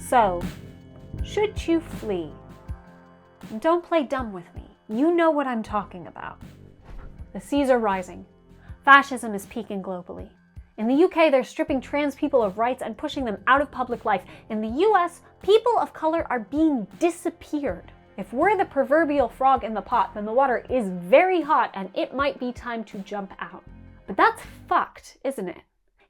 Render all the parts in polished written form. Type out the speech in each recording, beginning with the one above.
So, should you flee? Don't play dumb with me. You know what I'm talking about. The seas are rising. Fascism is peaking globally. In the UK, they're stripping trans people of rights and pushing them out of public life. In the US, people of color are being disappeared. If we're the proverbial frog in the pot, then the water is very hot and it might be time to jump out. But that's fucked, isn't it?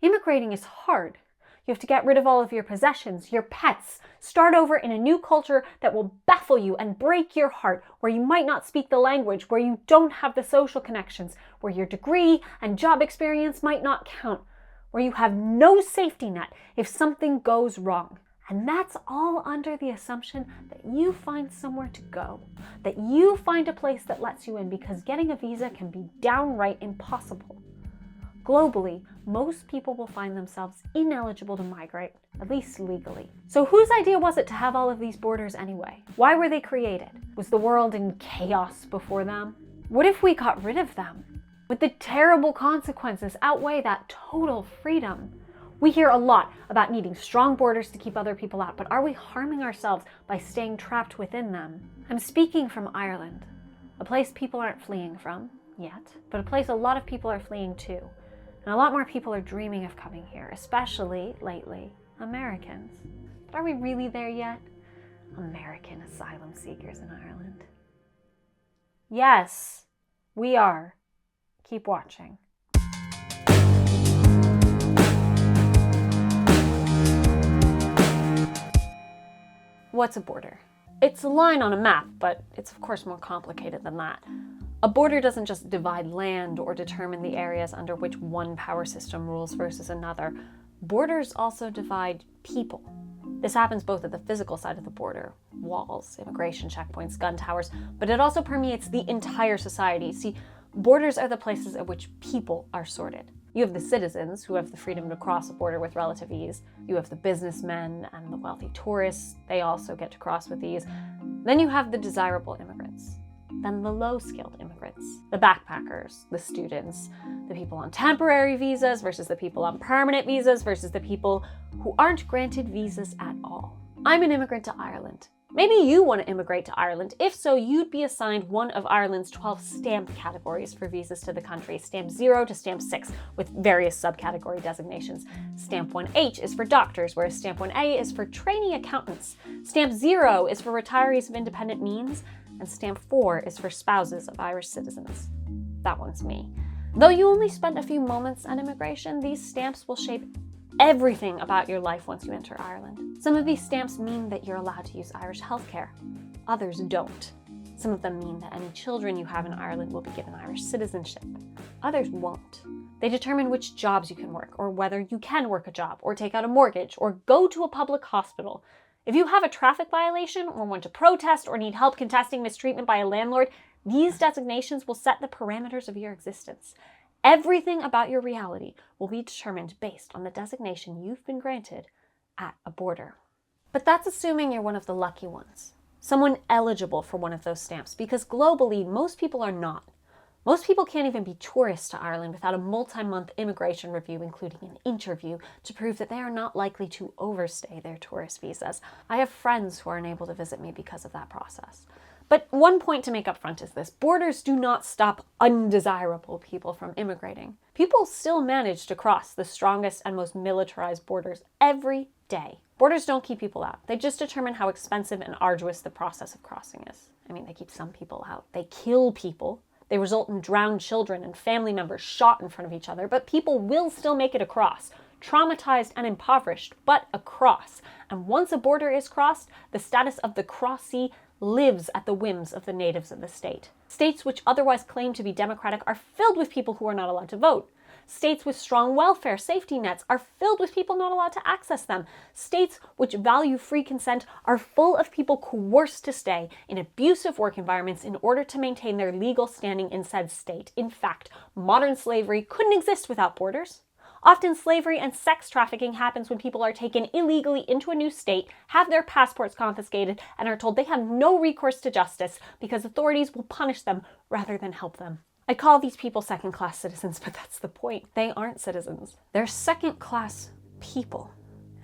Immigrating is hard. You have to get rid of all of your possessions, your pets, start over in a new culture that will baffle you and break your heart, where you might not speak the language, where you don't have the social connections, where your degree and job experience might not count, where you have no safety net if something goes wrong. And that's all under the assumption that you find somewhere to go, that you find a place that lets you in, because getting a visa can be downright impossible. Globally, most people will find themselves ineligible to migrate, at least legally. So whose idea was it to have all of these borders anyway? Why were they created? Was the world in chaos before them? What if we got rid of them? Would the terrible consequences outweigh that total freedom? We hear a lot about needing strong borders to keep other people out, but are we harming ourselves by staying trapped within them? I'm speaking from Ireland, a place people aren't fleeing from yet, but a place a lot of people are fleeing to. And a lot more people are dreaming of coming here, especially, lately, Americans. But are we really there yet? American asylum seekers in Ireland. Yes, we are. Keep watching. What's a border? It's a line on a map, but it's of course more complicated than that. A border doesn't just divide land or determine the areas under which one power system rules versus another. Borders also divide people. This happens both at the physical side of the border, walls, immigration checkpoints, gun towers, but it also permeates the entire society. See, borders are the places at which people are sorted. You have the citizens, who have the freedom to cross a border with relative ease. You have the businessmen and the wealthy tourists. They also get to cross with ease. Then you have the desirable immigrants. Then the low-skilled immigrants, the backpackers, the students, the people on temporary visas versus the people on permanent visas versus the people who aren't granted visas at all. I'm an immigrant to Ireland. Maybe you want to immigrate to Ireland. If so, you'd be assigned one of Ireland's 12 stamp categories for visas to the country, stamp 0 to stamp 6, with various subcategory designations. Stamp 1H is for doctors, whereas stamp 1A is for trainee accountants. Stamp 0 is for retirees of independent means, and stamp 4 is for spouses of Irish citizens. That one's me. Though you only spent a few moments on immigration, these stamps will shape everything about your life once you enter Ireland. Some of these stamps mean that you're allowed to use Irish healthcare. Others don't. Some of them mean that any children you have in Ireland will be given Irish citizenship. Others won't. They determine which jobs you can work, or whether you can work a job, or take out a mortgage, or go to a public hospital. If you have a traffic violation, or want to protest, or need help contesting mistreatment by a landlord, these designations will set the parameters of your existence. Everything about your reality will be determined based on the designation you've been granted at a border. But that's assuming you're one of the lucky ones, someone eligible for one of those stamps, because globally, most people are not. Most people can't even be tourists to Ireland without a multi-month immigration review, including an interview, to prove that they are not likely to overstay their tourist visas. I have friends who are unable to visit me because of that process. But one point to make up front is this: borders do not stop undesirable people from immigrating. People still manage to cross the strongest and most militarized borders every day. Borders don't keep people out. They just determine how expensive and arduous the process of crossing is. I mean, they keep some people out. They kill people. They result in drowned children and family members shot in front of each other, but people will still make it across. Traumatized and impoverished, but across. And once a border is crossed, the status of the crossee lives at the whims of the natives of the state. States which otherwise claim to be democratic are filled with people who are not allowed to vote. States with strong welfare safety nets are filled with people not allowed to access them. States which value free consent are full of people coerced to stay in abusive work environments in order to maintain their legal standing in said state. In fact, modern slavery couldn't exist without borders. Often slavery and sex trafficking happens when people are taken illegally into a new state, have their passports confiscated, and are told they have no recourse to justice because authorities will punish them rather than help them. I call these people second-class citizens, but that's the point. They aren't citizens. They're second-class people.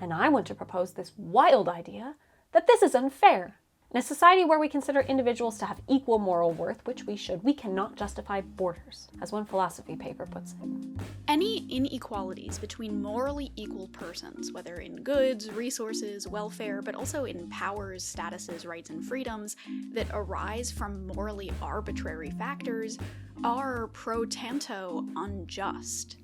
And I want to propose this wild idea that this is unfair. In a society where we consider individuals to have equal moral worth, which we should, we cannot justify borders, as one philosophy paper puts it. Any inequalities between morally equal persons, whether in goods, resources, welfare, but also in powers, statuses, rights, and freedoms, that arise from morally arbitrary factors, are pro tanto unjust.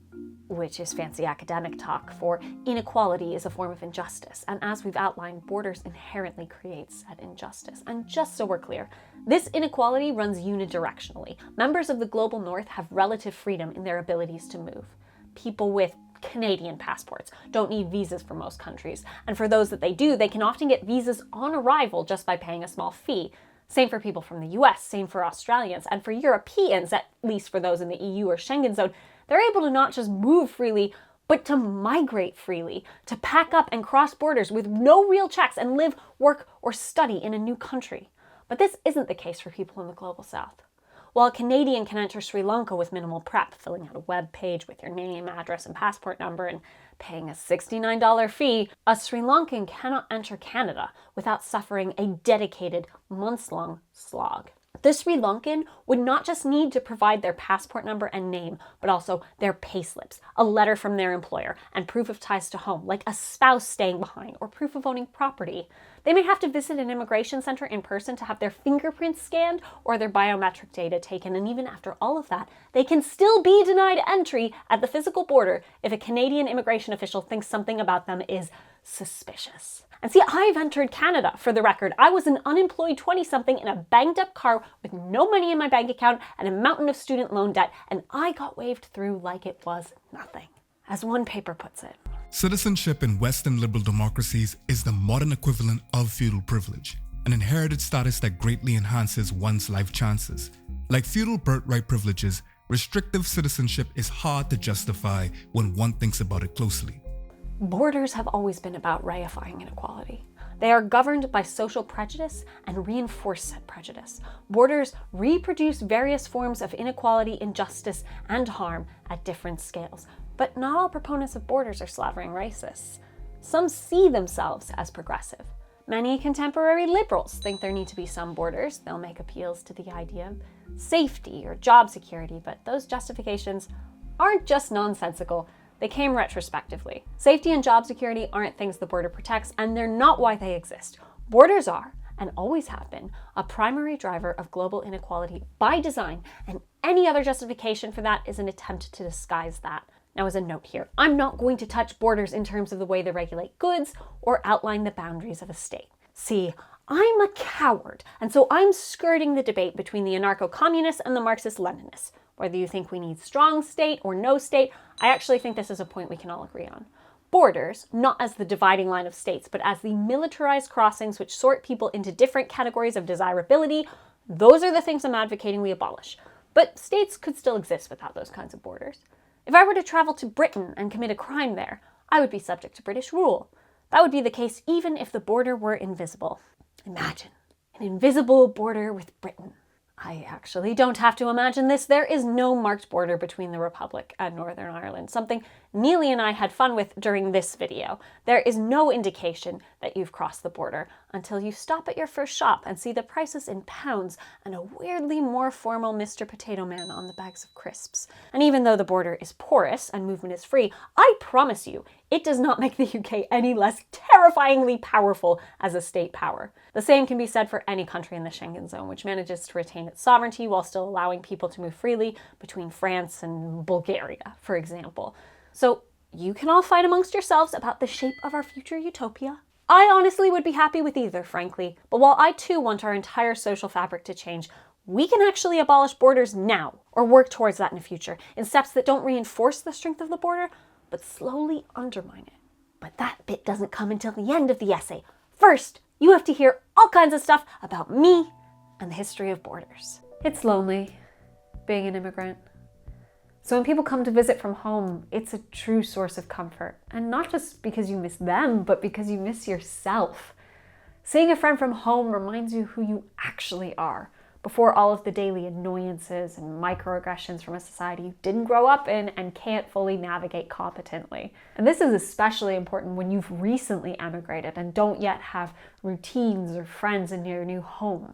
Which is fancy academic talk for inequality is a form of injustice, and as we've outlined, borders inherently create said injustice. And just so we're clear, this inequality runs unidirectionally. Members of the global north have relative freedom in their abilities to move. People with Canadian passports don't need visas for most countries, and for those that they do, they can often get visas on arrival just by paying a small fee. Same for people from the US, same for Australians, and for Europeans, at least for those in the EU or Schengen zone, they're able to not just move freely, but to migrate freely, to pack up and cross borders with no real checks and live, work, or study in a new country. But this isn't the case for people in the global south. While a Canadian can enter Sri Lanka with minimal prep, filling out a web page with your name, address, and passport number, and paying a $69 fee, a Sri Lankan cannot enter Canada without suffering a dedicated, months-long slog. The Sri Lankan would not just need to provide their passport number and name, but also their payslips, a letter from their employer, and proof of ties to home, like a spouse staying behind, or proof of owning property. They may have to visit an immigration center in person to have their fingerprints scanned or their biometric data taken, and even after all of that, they can still be denied entry at the physical border if a Canadian immigration official thinks something about them is suspicious. And see, I've entered Canada, for the record. I was an unemployed 20-something in a banged-up car with no money in my bank account and a mountain of student loan debt, and I got waved through like it was nothing. As one paper puts it, citizenship in Western liberal democracies is the modern equivalent of feudal privilege, an inherited status that greatly enhances one's life chances. Like feudal birthright privileges, restrictive citizenship is hard to justify when one thinks about it closely. Borders have always been about reifying inequality. They are governed by social prejudice and reinforce said prejudice. Borders reproduce various forms of inequality, injustice, and harm at different scales. But not all proponents of borders are slavering racists. Some see themselves as progressive. Many contemporary liberals think there need to be some borders. They'll make appeals to the idea of safety or job security, but those justifications aren't just nonsensical. They came retrospectively. Safety and job security aren't things the border protects, and they're not why they exist. Borders are, and always have been, a primary driver of global inequality by design, and any other justification for that is an attempt to disguise that. Now, as a note here, I'm not going to touch borders in terms of the way they regulate goods or outline the boundaries of a state. See, I'm a coward, and so I'm skirting the debate between the anarcho-communists and the Marxist-Leninists. Whether you think we need strong state or no state, I actually think this is a point we can all agree on. Borders, not as the dividing line of states, but as the militarized crossings which sort people into different categories of desirability, those are the things I'm advocating we abolish. But states could still exist without those kinds of borders. If I were to travel to Britain and commit a crime there, I would be subject to British rule. That would be the case even if the border were invisible. Imagine an invisible border with Britain. I actually don't have to imagine this. There is no marked border between the Republic and Northern Ireland, something Neely and I had fun with during this video. There is no indication that you've crossed the border until you stop at your first shop and see the prices in pounds and a weirdly more formal Mr. Potato Man on the bags of crisps. And even though the border is porous and movement is free, I promise you, it does not make the UK any less terrifyingly powerful as a state power. The same can be said for any country in the Schengen zone, which manages to retain its sovereignty while still allowing people to move freely between France and Bulgaria, for example. So you can all fight amongst yourselves about the shape of our future utopia. I honestly would be happy with either, frankly. But while I too want our entire social fabric to change, we can actually abolish borders now, or work towards that in the future, in steps that don't reinforce the strength of the border, but slowly undermine it. But that bit doesn't come until the end of the essay. First, you have to hear all kinds of stuff about me and the history of borders. It's lonely, being an immigrant. So when people come to visit from home, it's a true source of comfort. And not just because you miss them, but because you miss yourself. Seeing a friend from home reminds you who you actually are. before all of the daily annoyances and microaggressions from a society you didn't grow up in and can't fully navigate competently. And this is especially important when you've recently emigrated and don't yet have routines or friends in your new home.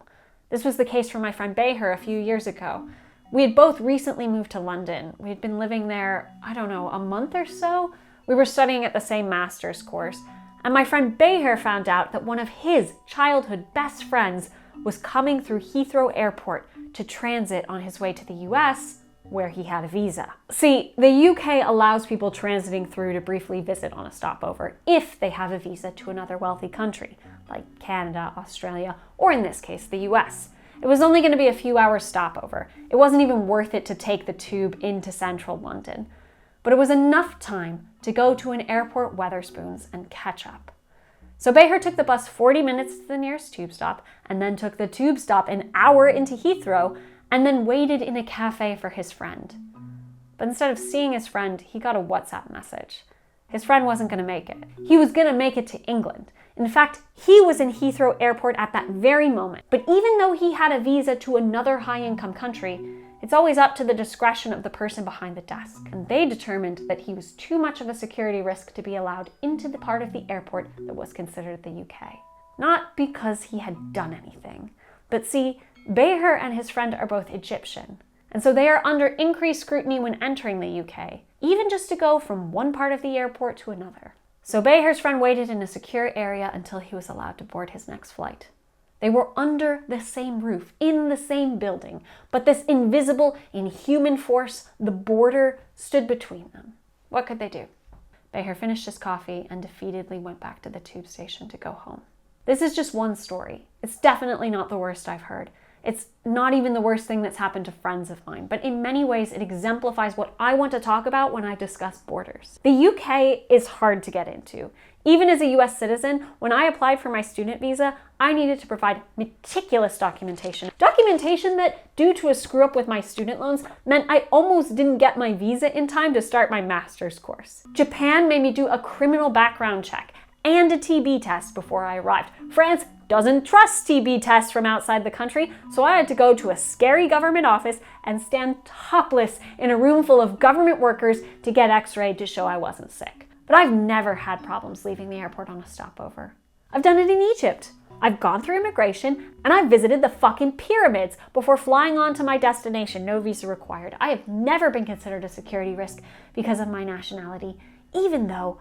This was the case for my friend Beher a few years ago. We had both recently moved to London. We had been living there, a month or so. We were studying at the same master's course, and my friend Beher found out that one of his childhood best friends was coming through Heathrow Airport to transit on his way to the US, where he had a visa. See, the UK allows people transiting through to briefly visit on a stopover if they have a visa to another wealthy country, like Canada, Australia, or in this case, the US. It was only going to be a few hours stopover. It wasn't even worth it to take the tube into central London. But it was enough time to go to an airport Wetherspoons and catch up. So Beher took the bus 40 minutes to the nearest tube stop, and then took the tube stop an hour into Heathrow, and then waited in a cafe for his friend. But instead of seeing his friend, he got a WhatsApp message. His friend wasn't going to make it. He was going to make it to England. In fact, he was in Heathrow Airport at that very moment. But even though he had a visa to another high-income country, it's always up to the discretion of the person behind the desk. And they determined that he was too much of a security risk to be allowed into the part of the airport that was considered the UK. Not because he had done anything. But see, Beher and his friend are both Egyptian. And so they are under increased scrutiny when entering the UK, even just to go from one part of the airport to another. So Beher's friend waited in a secure area until he was allowed to board his next flight. They were under the same roof, in the same building, but this invisible, inhuman force, the border, stood between them. What could they do? Beher finished his coffee and defeatedly went back to the tube station to go home. This is just one story. It's definitely not the worst I've heard. It's not even the worst thing that's happened to friends of mine, but in many ways it exemplifies what I want to talk about when I discuss borders. The UK is hard to get into. Even as a US citizen, when I applied for my student visa, I needed to provide meticulous documentation. Documentation that, due to a screw up with my student loans, meant I almost didn't get my visa in time to start my master's course. Japan made me do a criminal background check and a TB test before I arrived. France doesn't trust TB tests from outside the country, so I had to go to a scary government office and stand topless in a room full of government workers to get x-rayed to show I wasn't sick. But I've never had problems leaving the airport on a stopover. I've done it in Egypt. I've gone through immigration, and I've visited the fucking pyramids before flying on to my destination, no visa required. I have never been considered a security risk because of my nationality, even though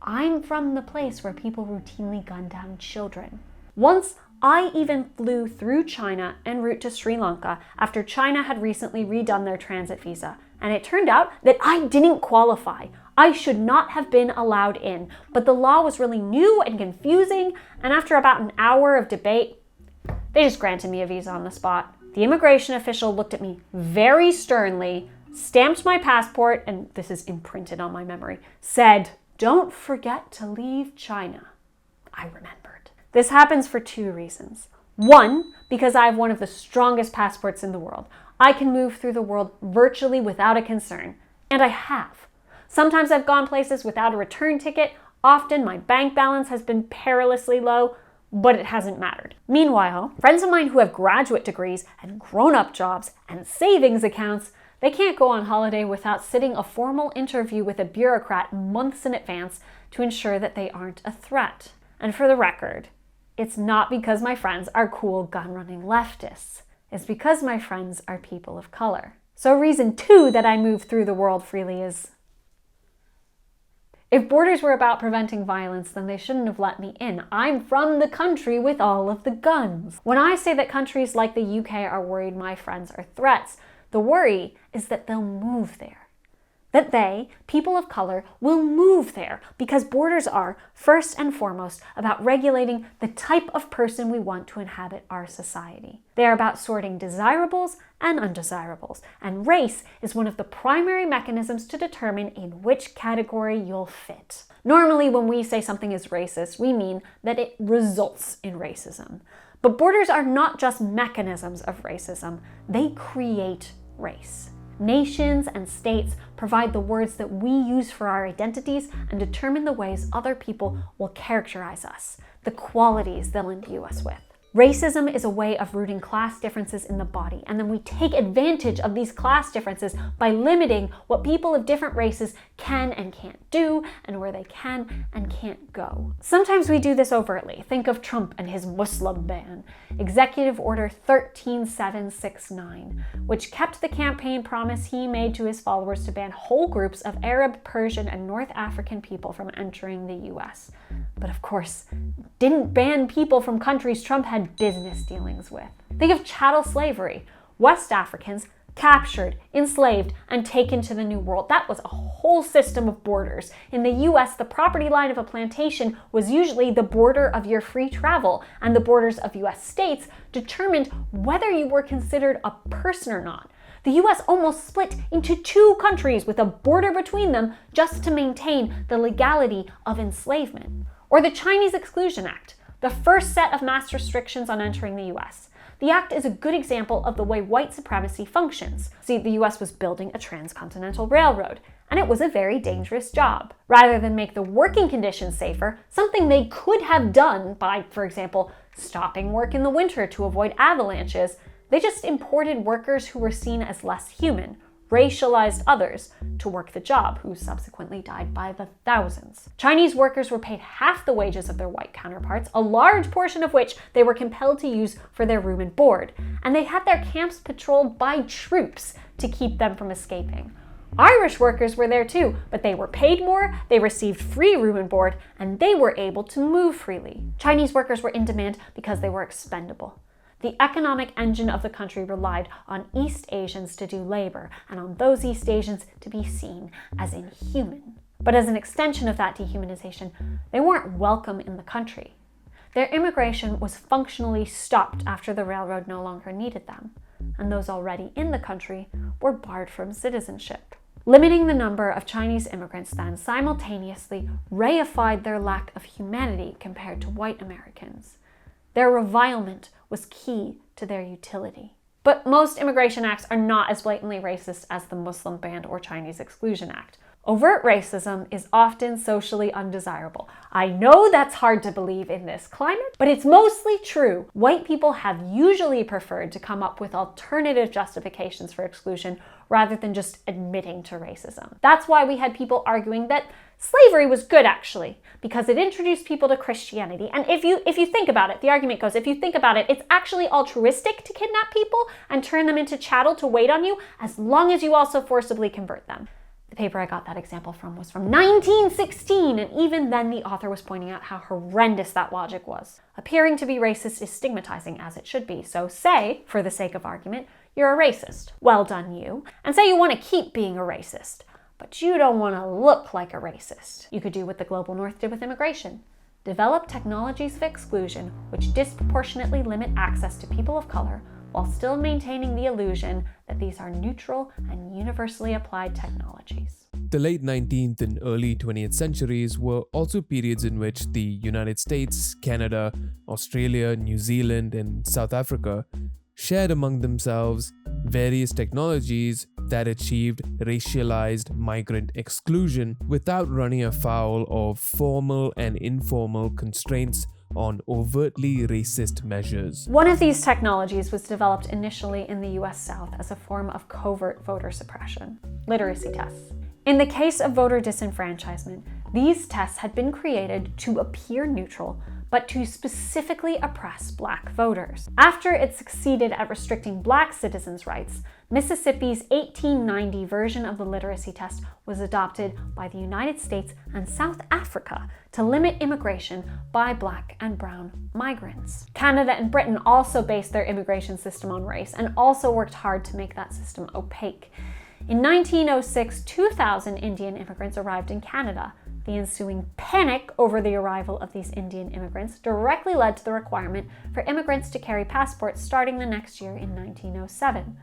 I'm from the place where people routinely gun down children. Once, I even flew through China en route to Sri Lanka after China had recently redone their transit visa, and it turned out that I didn't qualify. I should not have been allowed in, but the law was really new and confusing, and after about an hour of debate, they just granted me a visa on the spot. The immigration official looked at me very sternly, stamped my passport, and this is imprinted on my memory, said, "Don't forget to leave China." I remembered. This happens for two reasons. One, because I have one of the strongest passports in the world. I can move through the world virtually without a concern, and I have. Sometimes I've gone places without a return ticket. Often my bank balance has been perilously low, but it hasn't mattered. Meanwhile, friends of mine who have graduate degrees and grown-up jobs and savings accounts, they can't go on holiday without sitting a formal interview with a bureaucrat months in advance to ensure that they aren't a threat. And for the record, it's not because my friends are cool gun-running leftists. It's because my friends are people of color. So reason two that I move through the world freely is, if borders were about preventing violence, then they shouldn't have let me in. I'm from the country with all of the guns. When I say that countries like the UK are worried my friends are threats, the worry is that they'll move there. That they, people of color, will move there because borders are, first and foremost, about regulating the type of person we want to inhabit our society. They are about sorting desirables and undesirables, and race is one of the primary mechanisms to determine in which category you'll fit. Normally, when we say something is racist, we mean that it results in racism. But borders are not just mechanisms of racism, they create race. Nations and states provide the words that we use for our identities and determine the ways other people will characterize us, the qualities they'll imbue us with. Racism is a way of rooting class differences in the body, and then we take advantage of these class differences by limiting what people of different races can and can't do, and where they can and can't go. Sometimes we do this overtly. Think of Trump and his Muslim ban, Executive Order 13769, which kept the campaign promise he made to his followers to ban whole groups of Arab, Persian, and North African people from entering the US. But of course, didn't ban people from countries Trump had business dealings with. Think of chattel slavery. West Africans captured, enslaved, and taken to the New World. That was a whole system of borders. In the US, the property line of a plantation was usually the border of your free travel, and the borders of US states determined whether you were considered a person or not. The US almost split into two countries with a border between them just to maintain the legality of enslavement. Or the Chinese Exclusion Act, the first set of mass restrictions on entering the US. The act is a good example of the way white supremacy functions. See, the US was building a transcontinental railroad, and it was a very dangerous job. Rather than make the working conditions safer, something they could have done by, for example, stopping work in the winter to avoid avalanches, they just imported workers who were seen as less human, racialized others to work the job, who subsequently died by the thousands. Chinese workers were paid half the wages of their white counterparts, a large portion of which they were compelled to use for their room and board, and they had their camps patrolled by troops to keep them from escaping. Irish workers were there too, but they were paid more, they received free room and board, and they were able to move freely. Chinese workers were in demand because they were expendable. The economic engine of the country relied on East Asians to do labor, and on those East Asians to be seen as inhuman. But as an extension of that dehumanization, they weren't welcome in the country. Their immigration was functionally stopped after the railroad no longer needed them, and those already in the country were barred from citizenship. Limiting the number of Chinese immigrants then simultaneously reified their lack of humanity compared to white Americans. Their revilement was key to their utility. But most immigration acts are not as blatantly racist as the Muslim ban or Chinese Exclusion Act. Overt racism is often socially undesirable. I know that's hard to believe in this climate, but it's mostly true. White people have usually preferred to come up with alternative justifications for exclusion rather than just admitting to racism. That's why we had people arguing that slavery was good, actually, because it introduced people to Christianity. And if you think about it, the argument goes, if you think about it, it's actually altruistic to kidnap people and turn them into chattel to wait on you, as long as you also forcibly convert them. The paper I got that example from was from 1916, and even then the author was pointing out how horrendous that logic was. Appearing to be racist is stigmatizing, as it should be, so say, for the sake of argument, you're a racist. Well done, you. And say you want to keep being a racist, but you don't want to look like a racist. You could do what the Global North did with immigration. Develop technologies of exclusion which disproportionately limit access to people of color while still maintaining the illusion that these are neutral and universally applied technologies. The late 19th and early 20th centuries were also periods in which the United States, Canada, Australia, New Zealand, and South Africa shared among themselves various technologies that achieved racialized migrant exclusion without running afoul of formal and informal constraints on overtly racist measures. One of these technologies was developed initially in the US South as a form of covert voter suppression: literacy tests. In the case of voter disenfranchisement, these tests had been created to appear neutral, but to specifically oppress Black voters. After it succeeded at restricting Black citizens' rights, Mississippi's 1890 version of the literacy test was adopted by the United States and South Africa to limit immigration by Black and brown migrants. Canada and Britain also based their immigration system on race and also worked hard to make that system opaque. In 1906, 2,000 Indian immigrants arrived in Canada. The ensuing panic over the arrival of these Indian immigrants directly led to the requirement for immigrants to carry passports starting the next year in 1907.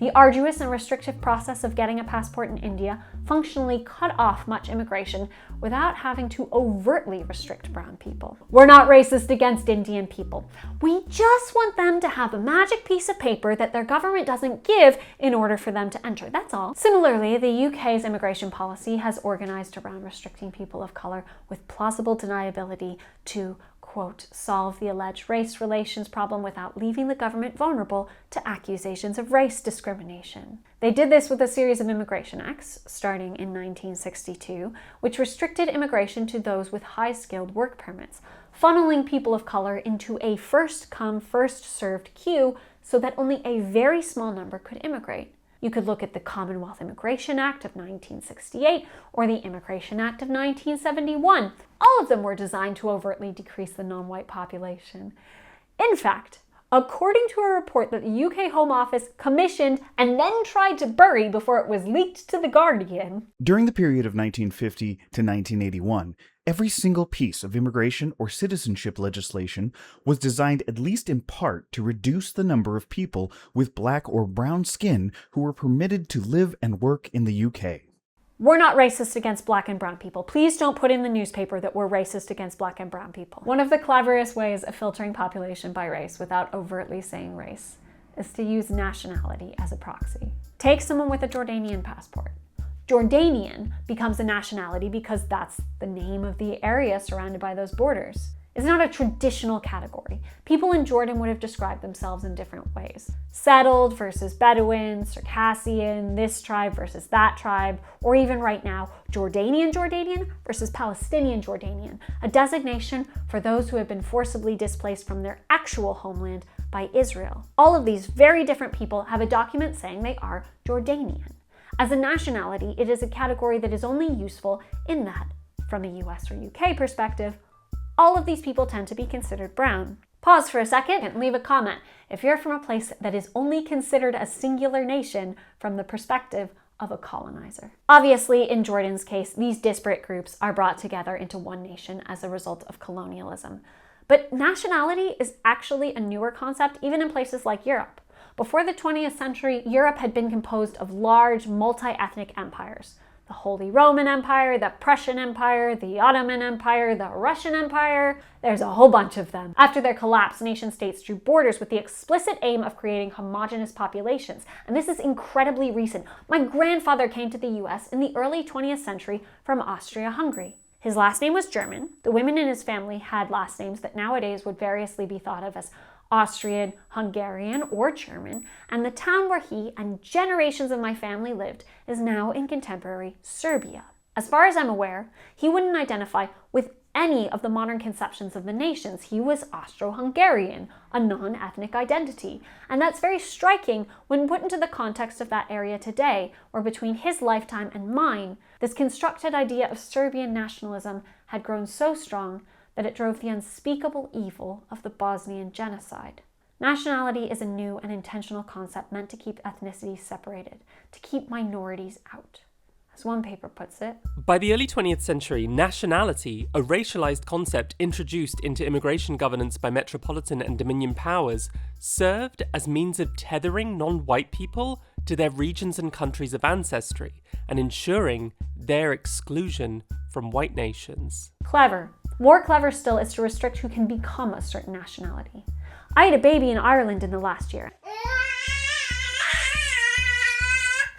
The arduous and restrictive process of getting a passport in India functionally cut off much immigration without having to overtly restrict brown people. We're not racist against Indian people. We just want them to have a magic piece of paper that their government doesn't give in order for them to enter, that's all. Similarly, the UK's immigration policy has organized around restricting people of color with plausible deniability to quote, solve the alleged race relations problem without leaving the government vulnerable to accusations of race discrimination. They did this with a series of immigration acts, starting in 1962, which restricted immigration to those with high-skilled work permits, funneling people of color into a first-come, first-served queue so that only a very small number could immigrate. You could look at the Commonwealth Immigration Act of 1968 or the Immigration Act of 1971. All of them were designed to overtly decrease the non-white population. In fact, according to a report that the UK Home Office commissioned and then tried to bury before it was leaked to The Guardian, during the period of 1950 to 1981, every single piece of immigration or citizenship legislation was designed at least in part to reduce the number of people with black or brown skin who were permitted to live and work in the UK. We're not racist against black and brown people. Please don't put in the newspaper that we're racist against black and brown people. One of the cleverest ways of filtering population by race without overtly saying race is to use nationality as a proxy. Take someone with a Jordanian passport. Jordanian becomes a nationality because that's the name of the area surrounded by those borders. It's not a traditional category. People in Jordan would have described themselves in different ways. Settled versus Bedouin, Circassian, this tribe versus that tribe, or even right now, Jordanian versus Palestinian Jordanian, a designation for those who have been forcibly displaced from their actual homeland by Israel. All of these very different people have a document saying they are Jordanian. As a nationality, it is a category that is only useful in that, from a US or UK perspective, all of these people tend to be considered brown. Pause for a second and leave a comment if you're from a place that is only considered a singular nation from the perspective of a colonizer. Obviously, in Jordan's case, these disparate groups are brought together into one nation as a result of colonialism. But nationality is actually a newer concept even in places like Europe. Before the 20th century, Europe had been composed of large multi-ethnic empires. The Holy Roman Empire, the Prussian Empire, the Ottoman Empire, the Russian Empire. There's a whole bunch of them. After their collapse, nation-states drew borders with the explicit aim of creating homogeneous populations. And this is incredibly recent. My grandfather came to the US in the early 20th century from Austria-Hungary. His last name was German. The women in his family had last names that nowadays would variously be thought of as Austrian, Hungarian, or German, and the town where he and generations of my family lived is now in contemporary Serbia. As far as I'm aware, he wouldn't identify with any of the modern conceptions of the nations. He was Austro-Hungarian, a non-ethnic identity, and that's very striking when put into the context of that area today, where between his lifetime and mine, this constructed idea of Serbian nationalism had grown so strong that it drove the unspeakable evil of the Bosnian genocide. Nationality is a new and intentional concept meant to keep ethnicities separated, to keep minorities out. As one paper puts it, by the early 20th century, nationality, a racialized concept introduced into immigration governance by metropolitan and dominion powers, served as means of tethering non-white people to their regions and countries of ancestry and ensuring their exclusion from white nations. Clever. More clever still is to restrict who can become a certain nationality. I had a baby in Ireland in the last year,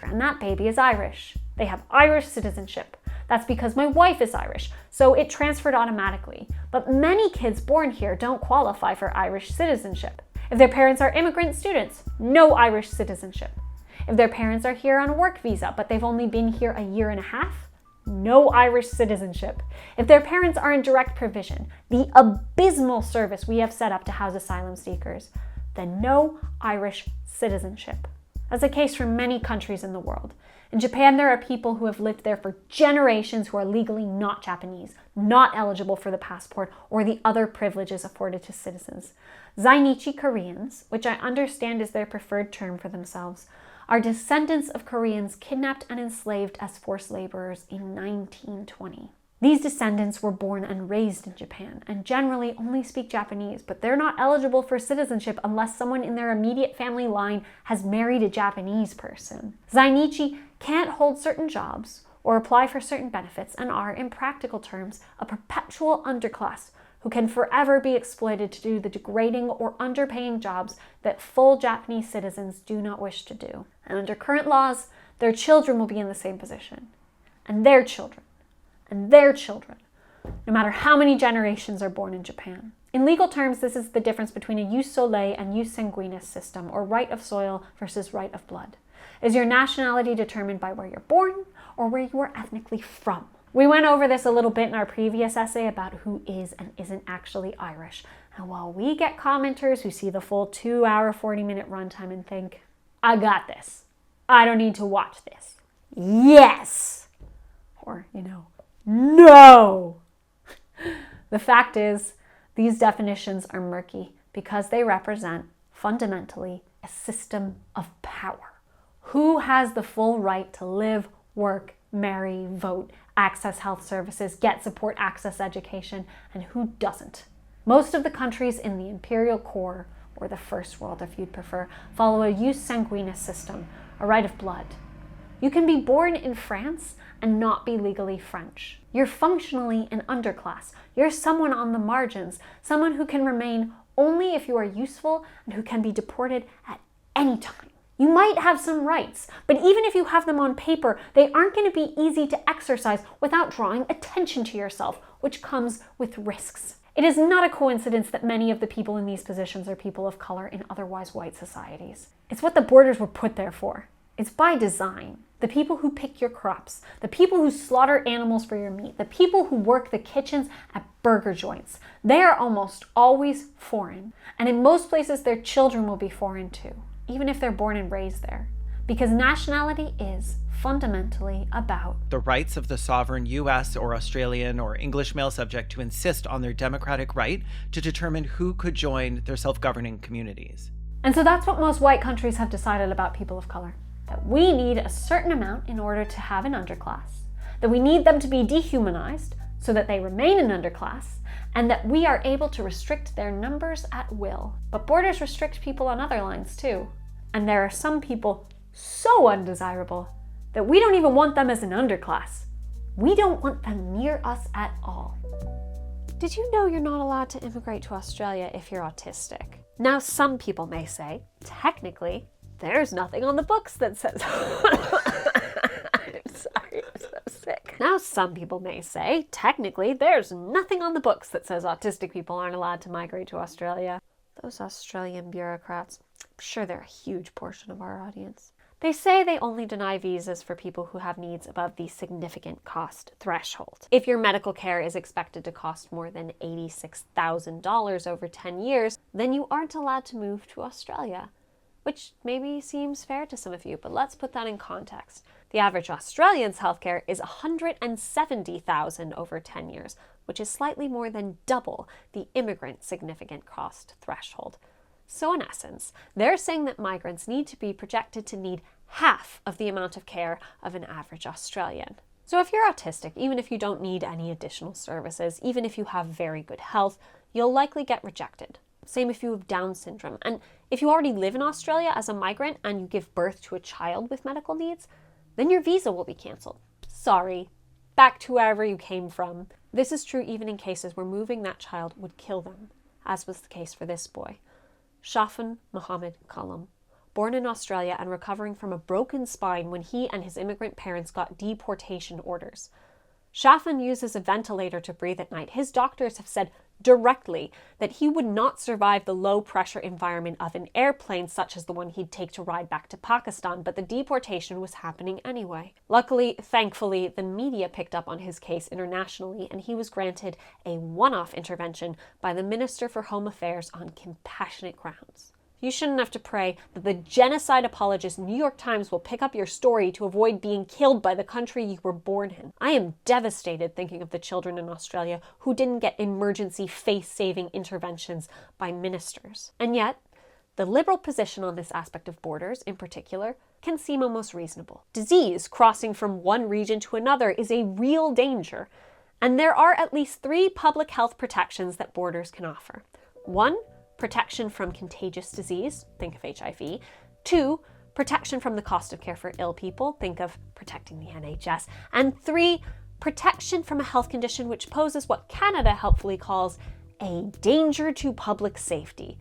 and that baby is Irish. They have Irish citizenship. That's because my wife is Irish, so it transferred automatically. But many kids born here don't qualify for Irish citizenship. If their parents are immigrant students, no Irish citizenship. If their parents are here on a work visa, but they've only been here a year and a half, no Irish citizenship. If their parents are in direct provision, the abysmal service we have set up to house asylum seekers, then no Irish citizenship. That's the case for many countries in the world. In Japan, there are people who have lived there for generations who are legally not Japanese, not eligible for the passport or the other privileges afforded to citizens. Zainichi Koreans, which I understand is their preferred term for themselves, are descendants of Koreans kidnapped and enslaved as forced laborers in 1920. These descendants were born and raised in Japan and generally only speak Japanese, but they're not eligible for citizenship unless someone in their immediate family line has married a Japanese person. Zainichi can't hold certain jobs or apply for certain benefits and are, in practical terms, a perpetual underclass who can forever be exploited to do the degrading or underpaying jobs that full Japanese citizens do not wish to do. And under current laws, their children will be in the same position. And their children. And their children no matter how many generations are born in Japan. In legal terms, this is the difference between a jus soli and jus sanguinis system, or right of soil versus right of blood. Is your nationality determined by where you're born or where you are ethnically from? We went over this a little bit in our previous essay about who is and isn't actually Irish. And while we get commenters who see the full 2-hour, 40-minute runtime and think, I got this, I don't need to watch this. Yes! Or, no! The fact is, these definitions are murky because they represent, fundamentally, a system of power. Who has the full right to live, work, marry, vote, access health services, get support, access education, and who doesn't? Most of the countries in the imperial core, or the first world if you'd prefer, follow a jus sanguinis system, a right of blood. You can be born in France and not be legally French. You're functionally an underclass. You're someone on the margins, someone who can remain only if you are useful and who can be deported at any time. You might have some rights, but even if you have them on paper, they aren't going to be easy to exercise without drawing attention to yourself, which comes with risks. It is not a coincidence that many of the people in these positions are people of color in otherwise white societies. It's what the borders were put there for. It's by design. The people who pick your crops, the people who slaughter animals for your meat, the people who work the kitchens at burger joints, they are almost always foreign. And in most places, their children will be foreign too, even if they're born and raised there. Because nationality is fundamentally about the rights of the sovereign US or Australian or English male subject to insist on their democratic right to determine who could join their self-governing communities. And so that's what most white countries have decided about people of color. That we need a certain amount in order to have an underclass, that we need them to be dehumanized so that they remain an underclass, and that we are able to restrict their numbers at will. But borders restrict people on other lines too. And there are some people so undesirable that we don't even want them as an underclass. We don't want them near us at all. Did you know you're not allowed to immigrate to Australia if you're autistic? Now, some people may say, technically, there's nothing on the books that says... I'm sorry, I'm so sick. Now, some people may say, technically, there's nothing on the books that says autistic people aren't allowed to migrate to Australia. Those Australian bureaucrats, I'm sure they're a huge portion of our audience. They say they only deny visas for people who have needs above the significant cost threshold. If your medical care is expected to cost more than $86,000 over 10 years, then you aren't allowed to move to Australia. Which maybe seems fair to some of you, but let's put that in context. The average Australian's healthcare is $170,000 over 10 years, which is slightly more than double the immigrant significant cost threshold. So in essence, they're saying that migrants need to be projected to need half of the amount of care of an average Australian. So if you're autistic, even if you don't need any additional services, even if you have very good health, you'll likely get rejected. Same if you have Down syndrome. And if you already live in Australia as a migrant and you give birth to a child with medical needs, then your visa will be cancelled. Sorry, back to wherever you came from. This is true even in cases where moving that child would kill them, as was the case for this boy. Shafin Mohammed Kalam, born in Australia and recovering from a broken spine when he and his immigrant parents got deportation orders. Shafin uses a ventilator to breathe at night. His doctors have said directly that he would not survive the low-pressure environment of an airplane such as the one he'd take to ride back to Pakistan, but the deportation was happening anyway. Luckily, thankfully, the media picked up on his case internationally, and he was granted a one-off intervention by the Minister for Home Affairs on compassionate grounds. You shouldn't have to pray that the genocide apologist New York Times will pick up your story to avoid being killed by the country you were born in. I am devastated thinking of the children in Australia who didn't get emergency face-saving interventions by ministers. And yet, the Liberal position on this aspect of borders, in particular, can seem almost reasonable. Disease crossing from one region to another is a real danger, and there are at least 3 public health protections that borders can offer. 1, protection from contagious disease, think of HIV. 2, protection from the cost of care for ill people, think of protecting the NHS. And 3, protection from a health condition which poses what Canada helpfully calls a danger to public safety,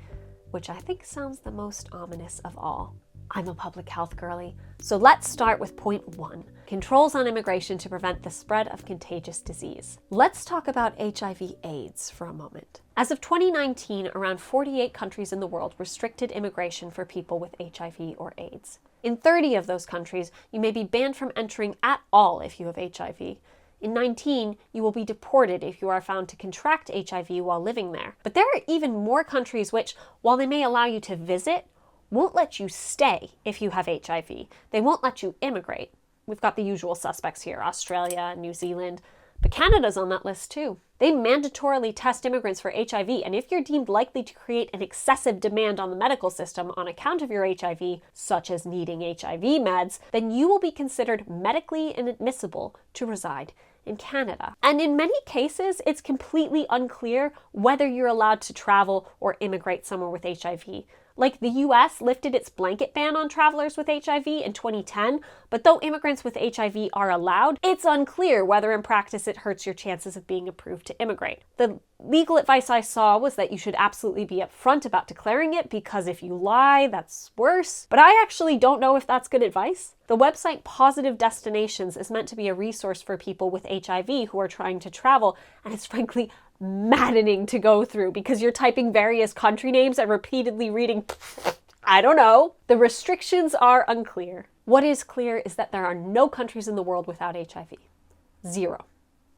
which I think sounds the most ominous of all. I'm a public health girly, so let's start with point 1, controls on immigration to prevent the spread of contagious disease. Let's talk about HIV/AIDS for a moment. As of 2019, around 48 countries in the world restricted immigration for people with HIV or AIDS. In 30 of those countries, you may be banned from entering at all if you have HIV. In 19, you will be deported if you are found to contract HIV while living there. But there are even more countries which, while they may allow you to visit, won't let you stay if you have HIV. They won't let you immigrate. We've got the usual suspects here, Australia, New Zealand, but Canada's on that list too. They mandatorily test immigrants for HIV, and if you're deemed likely to create an excessive demand on the medical system on account of your HIV, such as needing HIV meds, then you will be considered medically inadmissible to reside in Canada. And in many cases, it's completely unclear whether you're allowed to travel or immigrate somewhere with HIV. Like the US lifted its blanket ban on travelers with HIV in 2010, but though immigrants with HIV are allowed, it's unclear whether in practice it hurts your chances of being approved to immigrate. The legal advice I saw was that you should absolutely be upfront about declaring it, because if you lie, that's worse. But I actually don't know if that's good advice. The website Positive Destinations is meant to be a resource for people with HIV who are trying to travel, and it's frankly maddening to go through because you're typing various country names and repeatedly reading, I don't know. The restrictions are unclear. What is clear is that there are no countries in the world without HIV. 0.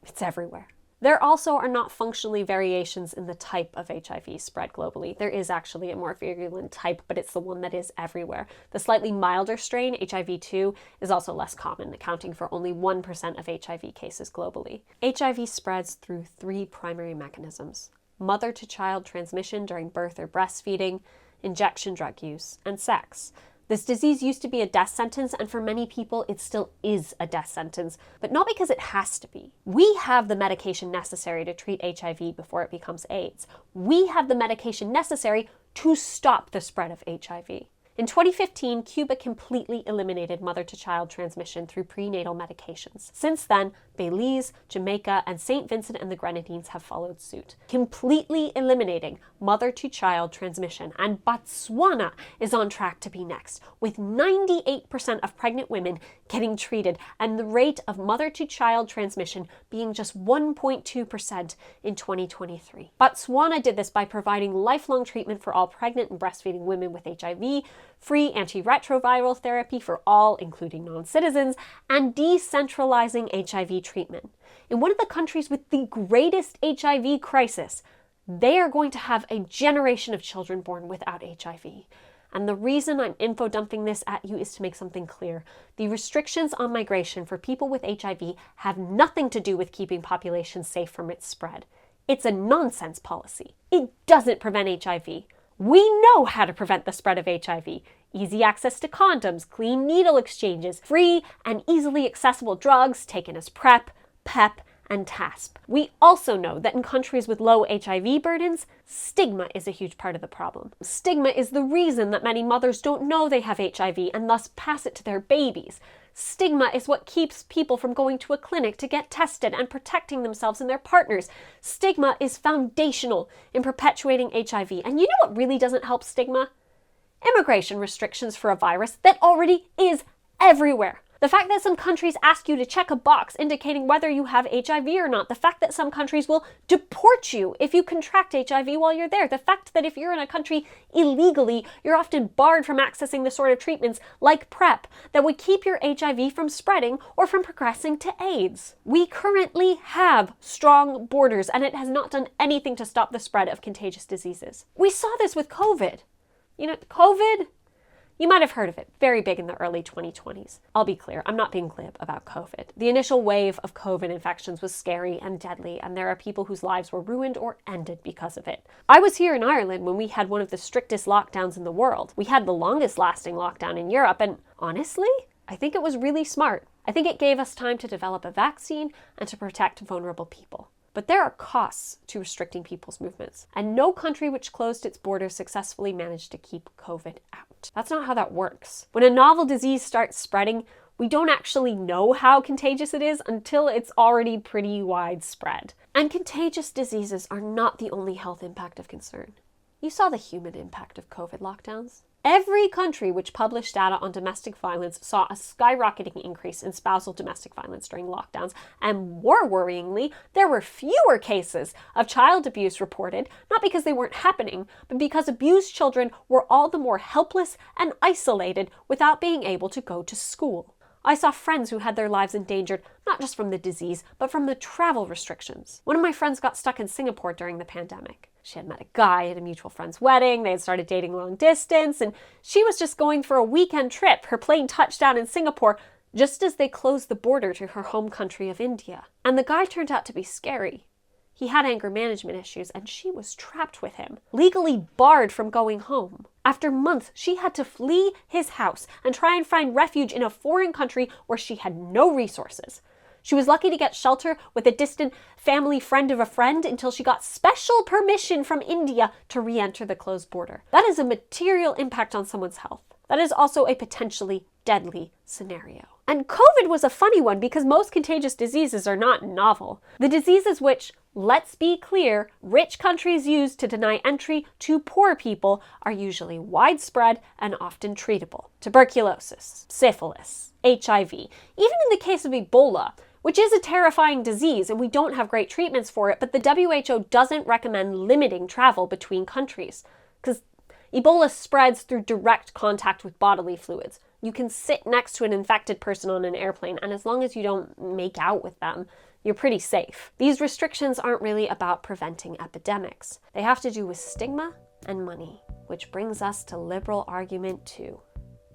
It's everywhere. There also are not functionally variations in the type of HIV spread globally. There is actually a more virulent type, but it's the one that is everywhere. The slightly milder strain, HIV-2, is also less common, accounting for only 1% of HIV cases globally. HIV spreads through 3 primary mechanisms: mother-to-child transmission during birth or breastfeeding, injection drug use, and sex. This disease used to be a death sentence, and for many people it still is a death sentence, but not because it has to be. We have the medication necessary to treat HIV before it becomes AIDS. We have the medication necessary to stop the spread of HIV. In 2015, Cuba completely eliminated mother-to-child transmission through prenatal medications. Since then, Belize, Jamaica, and St. Vincent and the Grenadines have followed suit, completely eliminating mother-to-child transmission, and Botswana is on track to be next, with 98% of pregnant women getting treated and the rate of mother-to-child transmission being just 1.2% in 2023. Botswana did this by providing lifelong treatment for all pregnant and breastfeeding women with HIV, free antiretroviral therapy for all, including non-citizens, and decentralizing HIV treatment. In one of the countries with the greatest HIV crisis, they are going to have a generation of children born without HIV. And the reason I'm info dumping this at you is to make something clear. The restrictions on migration for people with HIV have nothing to do with keeping populations safe from its spread. It's a nonsense policy. It doesn't prevent HIV. We know how to prevent the spread of HIV. Easy access to condoms, clean needle exchanges, free and easily accessible drugs taken as PrEP, PEP, and TASP. We also know that in countries with low HIV burdens, stigma is a huge part of the problem. Stigma is the reason that many mothers don't know they have HIV and thus pass it to their babies. Stigma is what keeps people from going to a clinic to get tested and protecting themselves and their partners. Stigma is foundational in perpetuating HIV. And you know what really doesn't help stigma? Immigration restrictions for a virus that already is everywhere. The fact that some countries ask you to check a box indicating whether you have HIV or not. The fact that some countries will deport you if you contract HIV while you're there. The fact that if you're in a country illegally, you're often barred from accessing the sort of treatments like PrEP that would keep your HIV from spreading or from progressing to AIDS. We currently have strong borders, and it has not done anything to stop the spread of contagious diseases. We saw this with COVID. COVID? You might have heard of it, very big in the early 2020s. I'll be clear, I'm not being glib about COVID. The initial wave of COVID infections was scary and deadly, and there are people whose lives were ruined or ended because of it. I was here in Ireland when we had one of the strictest lockdowns in the world. We had the longest lasting lockdown in Europe, and honestly, I think it was really smart. I think it gave us time to develop a vaccine and to protect vulnerable people. But there are costs to restricting people's movements, and no country which closed its borders successfully managed to keep COVID out. That's not how that works. When a novel disease starts spreading, we don't actually know how contagious it is until it's already pretty widespread. And contagious diseases are not the only health impact of concern. You saw the human impact of COVID lockdowns. Every country which published data on domestic violence saw a skyrocketing increase in spousal domestic violence during lockdowns, and more worryingly, there were fewer cases of child abuse reported, not because they weren't happening, but because abused children were all the more helpless and isolated without being able to go to school. I saw friends who had their lives endangered, not just from the disease, but from the travel restrictions. One of my friends got stuck in Singapore during the pandemic. She had met a guy at a mutual friend's wedding, they had started dating long distance, and she was just going for a weekend trip. Her plane touched down in Singapore just as they closed the border to her home country of India. And the guy turned out to be scary. He had anger management issues, and she was trapped with him, legally barred from going home. After months, she had to flee his house and try and find refuge in a foreign country where she had no resources. She was lucky to get shelter with a distant family friend of a friend until she got special permission from India to re-enter the closed border. That is a material impact on someone's health. That is also a potentially deadly scenario. And COVID was a funny one because most contagious diseases are not novel. The diseases which, let's be clear, rich countries use to deny entry to poor people are usually widespread and often treatable. Tuberculosis, syphilis, HIV, even in the case of Ebola, which is a terrifying disease and we don't have great treatments for it, but the WHO doesn't recommend limiting travel between countries because Ebola spreads through direct contact with bodily fluids. You can sit next to an infected person on an airplane, and as long as you don't make out with them, you're pretty safe. These restrictions aren't really about preventing epidemics. They have to do with stigma and money, which brings us to liberal argument 2,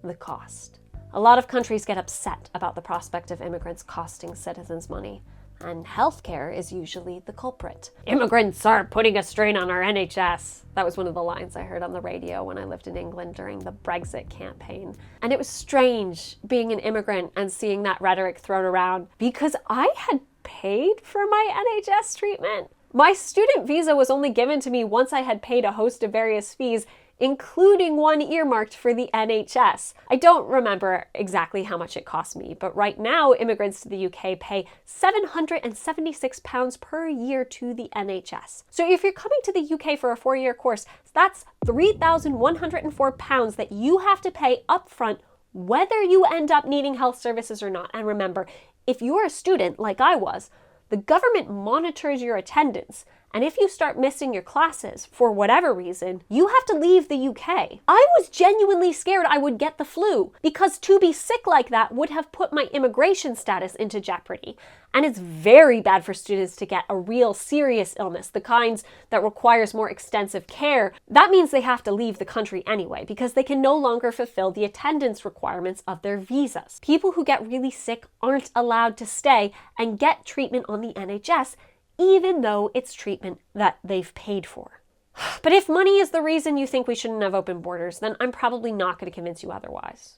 the cost. A lot of countries get upset about the prospect of immigrants costing citizens money, and healthcare is usually the culprit. Immigrants are putting a strain on our NHS. That was one of the lines I heard on the radio when I lived in England during the Brexit campaign. And it was strange being an immigrant and seeing that rhetoric thrown around because I had paid for my NHS treatment. My student visa was only given to me once I had paid a host of various fees, including one earmarked for the NHS. I don't remember exactly how much it cost me, but right now immigrants to the UK pay £776 per year to the NHS. So if you're coming to the UK for a 4-year course, that's £3,104 that you have to pay upfront whether you end up needing health services or not. And remember, if you're a student like I was, the government monitors your attendance, and if you start missing your classes for whatever reason, you have to leave the UK. I was genuinely scared I would get the flu because to be sick like that would have put my immigration status into jeopardy. And it's very bad for students to get a real serious illness, the kinds that requires more extensive care. That means they have to leave the country anyway because they can no longer fulfill the attendance requirements of their visas. People who get really sick aren't allowed to stay and get treatment on the NHS, even though it's treatment that they've paid for. But if money is the reason you think we shouldn't have open borders, then I'm probably not going to convince you otherwise.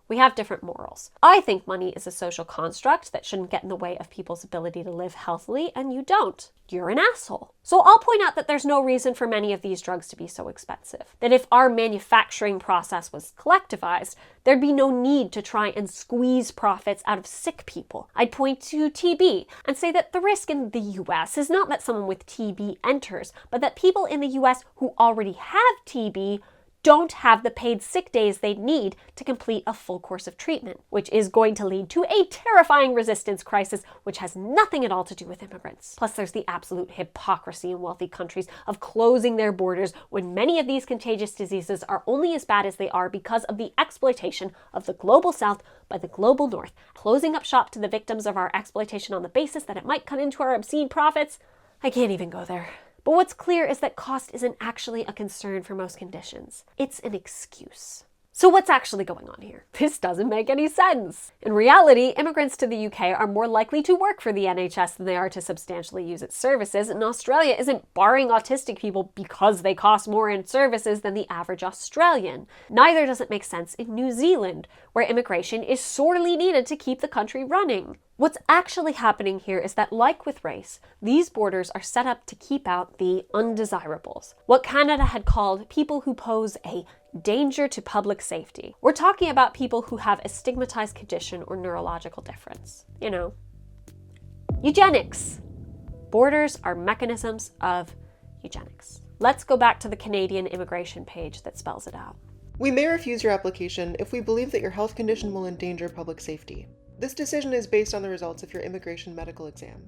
We have different morals. I think money is a social construct that shouldn't get in the way of people's ability to live healthily, and you don't. You're an asshole. So I'll point out that there's no reason for many of these drugs to be so expensive. That if our manufacturing process was collectivized, there'd be no need to try and squeeze profits out of sick people. I'd point to TB and say that the risk in the US is not that someone with TB enters, but that people in the US who already have TB don't have the paid sick days they'd need to complete a full course of treatment, which is going to lead to a terrifying resistance crisis, which has nothing at all to do with immigrants. Plus, there's the absolute hypocrisy in wealthy countries of closing their borders when many of these contagious diseases are only as bad as they are because of the exploitation of the global south by the global north, closing up shop to the victims of our exploitation on the basis that it might cut into our obscene profits. I can't even go there. But what's clear is that cost isn't actually a concern for most conditions. It's an excuse. So what's actually going on here? This doesn't make any sense. In reality, immigrants to the UK are more likely to work for the NHS than they are to substantially use its services, and Australia isn't barring autistic people because they cost more in services than the average Australian. Neither does it make sense in New Zealand, where immigration is sorely needed to keep the country running. What's actually happening here is that, like with race, these borders are set up to keep out the undesirables, what Canada had called people who pose a danger to public safety. We're talking about people who have a stigmatized condition or neurological difference. You know, eugenics. Borders are mechanisms of eugenics. Let's go back to the Canadian immigration page that spells it out. We may refuse your application if we believe that your health condition will endanger public safety. This decision is based on the results of your immigration medical exam.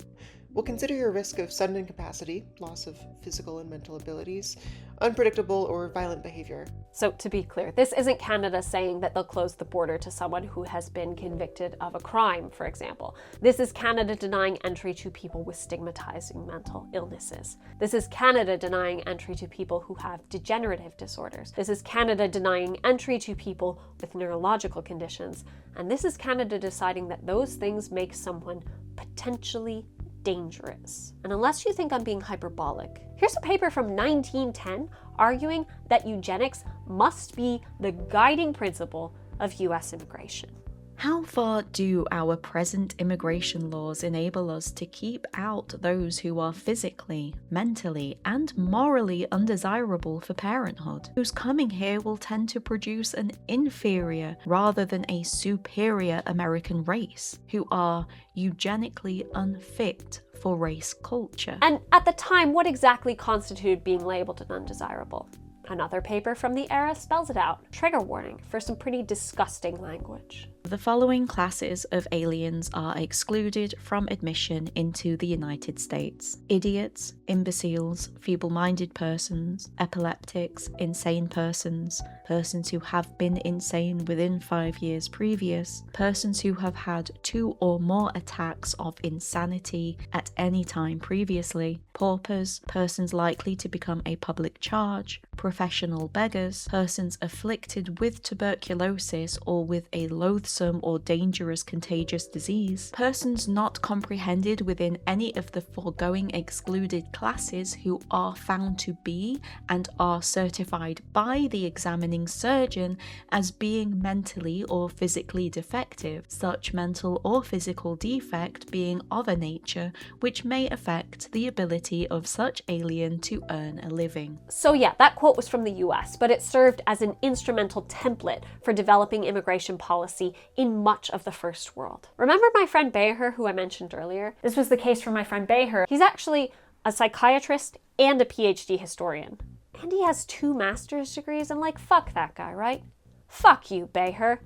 We'll consider your risk of sudden incapacity, loss of physical and mental abilities, unpredictable or violent behavior. So to be clear, this isn't Canada saying that they'll close the border to someone who has been convicted of a crime, for example. This is Canada denying entry to people with stigmatizing mental illnesses. This is Canada denying entry to people who have degenerative disorders. This is Canada denying entry to people with neurological conditions. And this is Canada deciding that those things make someone potentially dangerous. And unless you think I'm being hyperbolic, here's a paper from 1910 arguing that eugenics must be the guiding principle of US immigration. How far do our present immigration laws enable us to keep out those who are physically, mentally, and morally undesirable for parenthood, whose coming here will tend to produce an inferior rather than a superior American race, who are eugenically unfit for race culture? And at the time, what exactly constituted being labeled an undesirable? Another paper from the era spells it out. Trigger warning for some pretty disgusting language. The following classes of aliens are excluded from admission into the United States: idiots, imbeciles, feeble-minded persons, epileptics, insane persons, persons who have been insane within 5 years previous, persons who have had 2 or more attacks of insanity at any time previously, paupers, persons likely to become a public charge, professional beggars, persons afflicted with tuberculosis or with a loathsome or dangerous contagious disease, persons not comprehended within any of the foregoing excluded classes who are found to be and are certified by the examining surgeon as being mentally or physically defective, such mental or physical defect being of a nature which may affect the ability of such alien to earn a living. So yeah, that quote was from the US, but it served as an instrumental template for developing immigration policy in much of the First World. Remember my friend Beher, who I mentioned earlier? This was the case for my friend Beher. He's actually a psychiatrist and a PhD historian. And he has 2 master's degrees, and like, fuck that guy, right? Fuck you, Beher.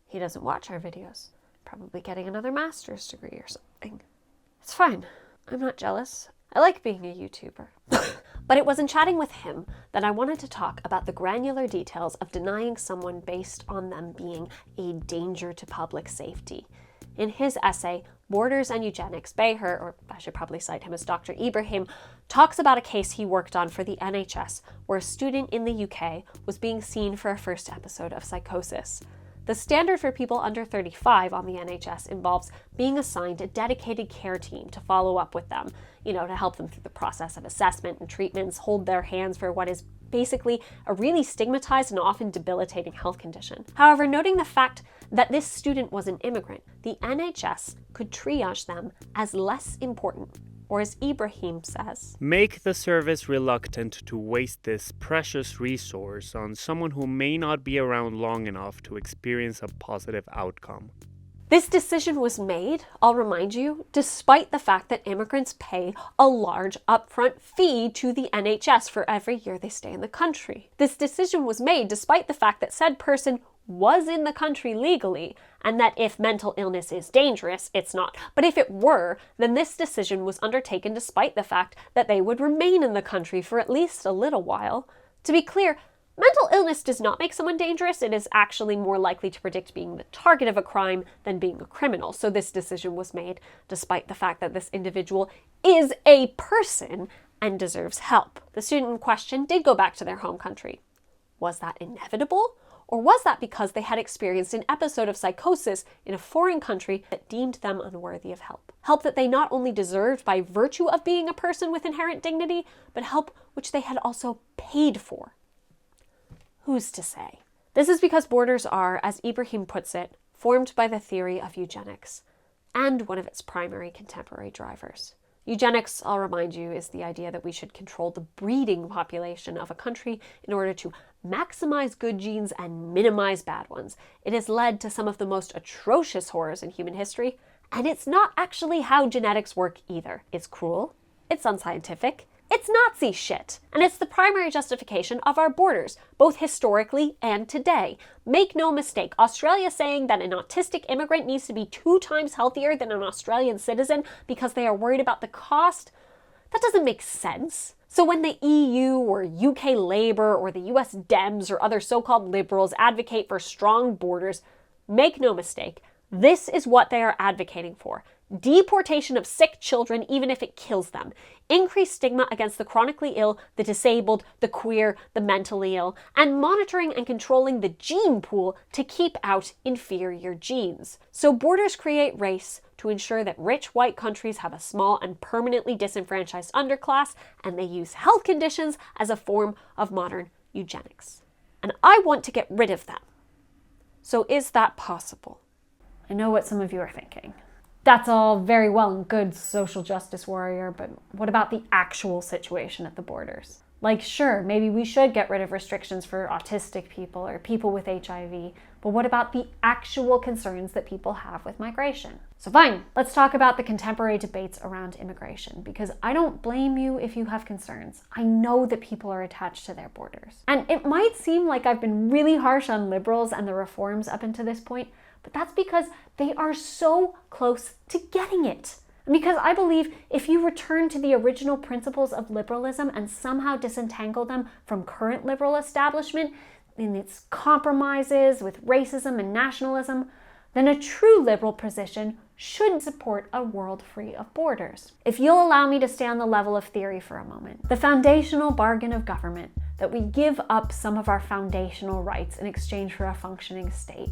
He doesn't watch our videos. Probably getting another master's degree or something. It's fine. I'm not jealous. I like being a YouTuber. But it was in chatting with him that I wanted to talk about the granular details of denying someone based on them being a danger to public safety. In his essay, Borders and Eugenics, Beher, or I should probably cite him as Dr. Ibrahim, talks about a case he worked on for the NHS where a student in the UK was being seen for a first episode of psychosis. The standard for people under 35 on the NHS involves being assigned a dedicated care team to follow up with them, to help them through the process of assessment and treatments, hold their hands for what is basically a really stigmatized and often debilitating health condition. However, noting the fact that this student was an immigrant, the NHS could triage them as less important, or as Ibrahim says, make the service reluctant to waste this precious resource on someone who may not be around long enough to experience a positive outcome. This decision was made, I'll remind you, despite the fact that immigrants pay a large upfront fee to the NHS for every year they stay in the country. This decision was made despite the fact that said person was in the country legally, and that if mental illness is dangerous, it's not. But if it were, then this decision was undertaken despite the fact that they would remain in the country for at least a little while. To be clear, mental illness does not make someone dangerous. It is actually more likely to predict being the target of a crime than being a criminal. So this decision was made despite the fact that this individual is a person and deserves help. The student in question did go back to their home country. Was that inevitable? Or was that because they had experienced an episode of psychosis in a foreign country that deemed them unworthy of help? Help that they not only deserved by virtue of being a person with inherent dignity, but help which they had also paid for. Who's to say? This is because borders are, as Ibrahim puts it, formed by the theory of eugenics, and one of its primary contemporary drivers. Eugenics, I'll remind you, is the idea that we should control the breeding population of a country in order to maximize good genes and minimize bad ones. It has led to some of the most atrocious horrors in human history, and it's not actually how genetics work either. It's cruel, it's unscientific, It's Nazi shit. And it's the primary justification of our borders, both historically and today. Make no mistake, Australia saying that an autistic immigrant needs to be 2 times healthier than an Australian citizen because they are worried about the cost, that doesn't make sense. So when the EU or UK Labour or the US Dems or other so-called liberals advocate for strong borders, make no mistake, this is what they are advocating for. Deportation of sick children even if it kills them. Increased stigma against the chronically ill, the disabled, the queer, the mentally ill, and monitoring and controlling the gene pool to keep out inferior genes. So borders create race to ensure that rich white countries have a small and permanently disenfranchised underclass, and they use health conditions as a form of modern eugenics. And I want to get rid of them. So is that possible? I know what some of you are thinking. That's all very well and good, social justice warrior, but what about the actual situation at the borders? Like, sure, maybe we should get rid of restrictions for autistic people or people with HIV, but what about the actual concerns that people have with migration? So fine, let's talk about the contemporary debates around immigration, because I don't blame you if you have concerns. I know that people are attached to their borders. And it might seem like I've been really harsh on liberals and the reforms up until this point, but that's because they are so close to getting it. And because I believe if you return to the original principles of liberalism and somehow disentangle them from current liberal establishment in its compromises with racism and nationalism, then a true liberal position should support a world free of borders. If you'll allow me to stay on the level of theory for a moment, the foundational bargain of government, that we give up some of our foundational rights in exchange for a functioning state,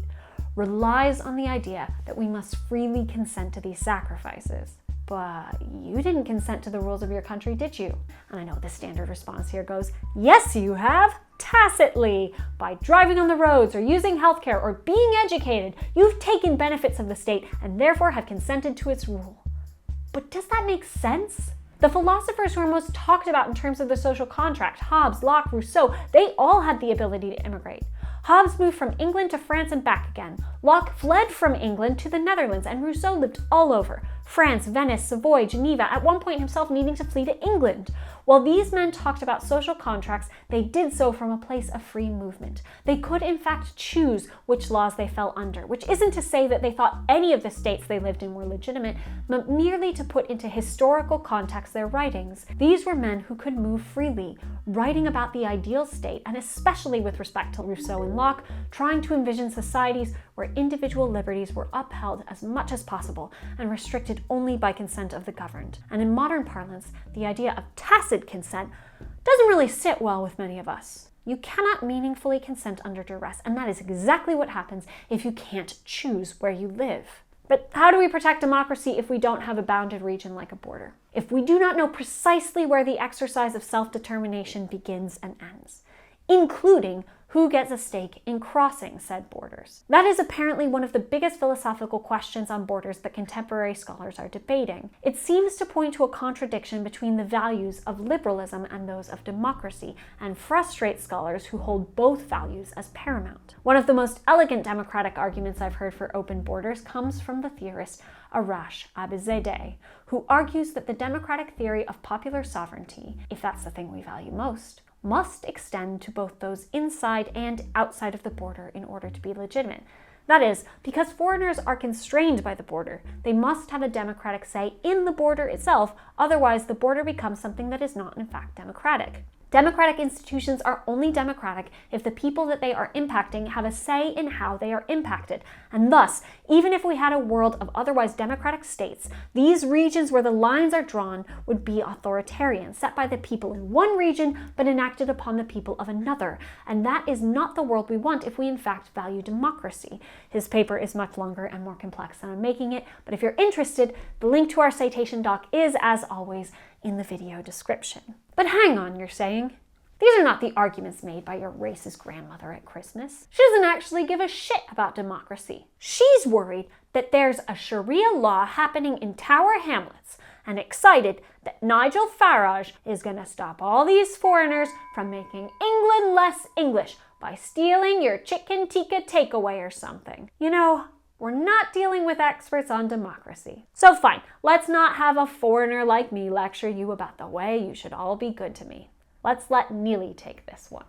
relies on the idea that we must freely consent to these sacrifices. But you didn't consent to the rules of your country, did you? And I know the standard response here goes, yes, you have, tacitly. By driving on the roads or using healthcare or being educated, you've taken benefits of the state and therefore have consented to its rule. But does that make sense? The philosophers who are most talked about in terms of the social contract, Hobbes, Locke, Rousseau, they all had the ability to immigrate. Hobbes moved from England to France and back again. Locke fled from England to the Netherlands, and Rousseau lived all over. France, Venice, Savoy, Geneva, at one point himself needing to flee to England. While these men talked about social contracts, they did so from a place of free movement. They could in fact choose which laws they fell under, which isn't to say that they thought any of the states they lived in were legitimate, but merely to put into historical context their writings. These were men who could move freely, writing about the ideal state, and especially with respect to Rousseau and Locke, trying to envision societies where individual liberties were upheld as much as possible and restricted only by consent of the governed. And in modern parlance, the idea of tacit consent doesn't really sit well with many of us. You cannot meaningfully consent under duress, and that is exactly what happens if you can't choose where you live. But how do we protect democracy if we don't have a bounded region like a border? If we do not know precisely where the exercise of self-determination begins and ends, including who gets a stake in crossing said borders? That is apparently one of the biggest philosophical questions on borders that contemporary scholars are debating. It seems to point to a contradiction between the values of liberalism and those of democracy, and frustrates scholars who hold both values as paramount. One of the most elegant democratic arguments I've heard for open borders comes from the theorist Arash Abizadeh, who argues that the democratic theory of popular sovereignty, if that's the thing we value most, must extend to both those inside and outside of the border in order to be legitimate. That is, because foreigners are constrained by the border, they must have a democratic say in the border itself, otherwise the border becomes something that is not in fact democratic. Democratic institutions are only democratic if the people that they are impacting have a say in how they are impacted. And thus, even if we had a world of otherwise democratic states, these regions where the lines are drawn would be authoritarian, set by the people in one region but enacted upon the people of another. And that is not the world we want if we in fact value democracy. His paper is much longer and more complex than I'm making it, but if you're interested, the link to our citation doc is, as always, in the video description. But hang on, you're saying. These are not the arguments made by your racist grandmother at Christmas. She doesn't actually give a shit about democracy. She's worried that there's a Sharia law happening in Tower Hamlets and excited that Nigel Farage is going to stop all these foreigners from making England less English by stealing your chicken tikka takeaway or something. You know, We're not dealing with experts on democracy. So fine, let's not have a foreigner like me lecture you about the way you should all be good to me. Let's let Neely take this one.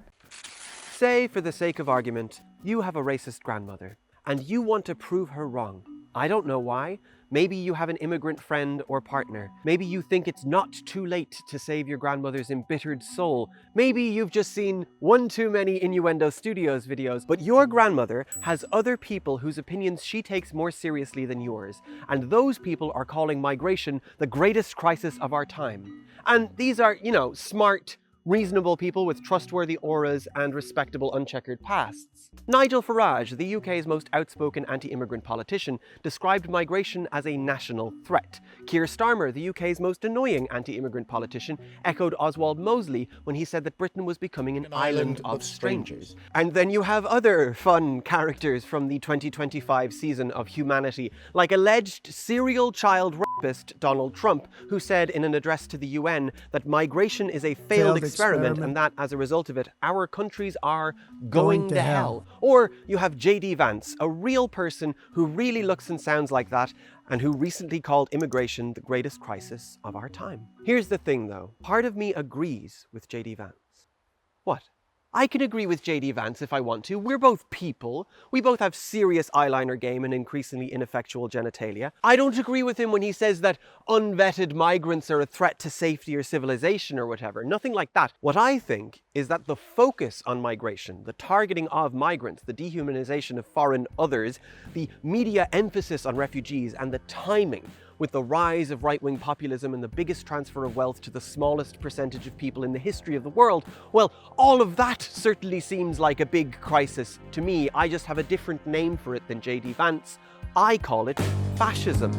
Say, for the sake of argument, you have a racist grandmother, and you want to prove her wrong. I don't know why. Maybe you have an immigrant friend or partner. Maybe you think it's not too late to save your grandmother's embittered soul. Maybe you've just seen one too many Innuendo Studios videos, but your grandmother has other people whose opinions she takes more seriously than yours. And those people are calling migration the greatest crisis of our time. And these are, smart, reasonable people with trustworthy auras and respectable uncheckered pasts. Nigel Farage, the UK's most outspoken anti-immigrant politician, described migration as a national threat. Keir Starmer, the UK's most annoying anti-immigrant politician, echoed Oswald Mosley when he said that Britain was becoming an island of strangers. And then you have other fun characters from the 2025 season of Humanity, like alleged serial child rapist Donald Trump, who said in an address to the UN that migration is a failed experiment and that as a result of it, our countries are going to hell. Or you have JD Vance, a real person who really looks and sounds like that, and who recently called immigration the greatest crisis of our time. Here's the thing though, part of me agrees with JD Vance. What? I can agree with JD Vance if I want to. We're both people. We both have serious eyeliner game and increasingly ineffectual genitalia. I don't agree with him when he says that unvetted migrants are a threat to safety or civilization or whatever. Nothing like that. What I think is that the focus on migration, the targeting of migrants, the dehumanization of foreign others, the media emphasis on refugees, and the timing with the rise of right-wing populism and the biggest transfer of wealth to the smallest percentage of people in the history of the world, well, all of that certainly seems like a big crisis to me. I just have a different name for it than JD Vance. I call it fascism.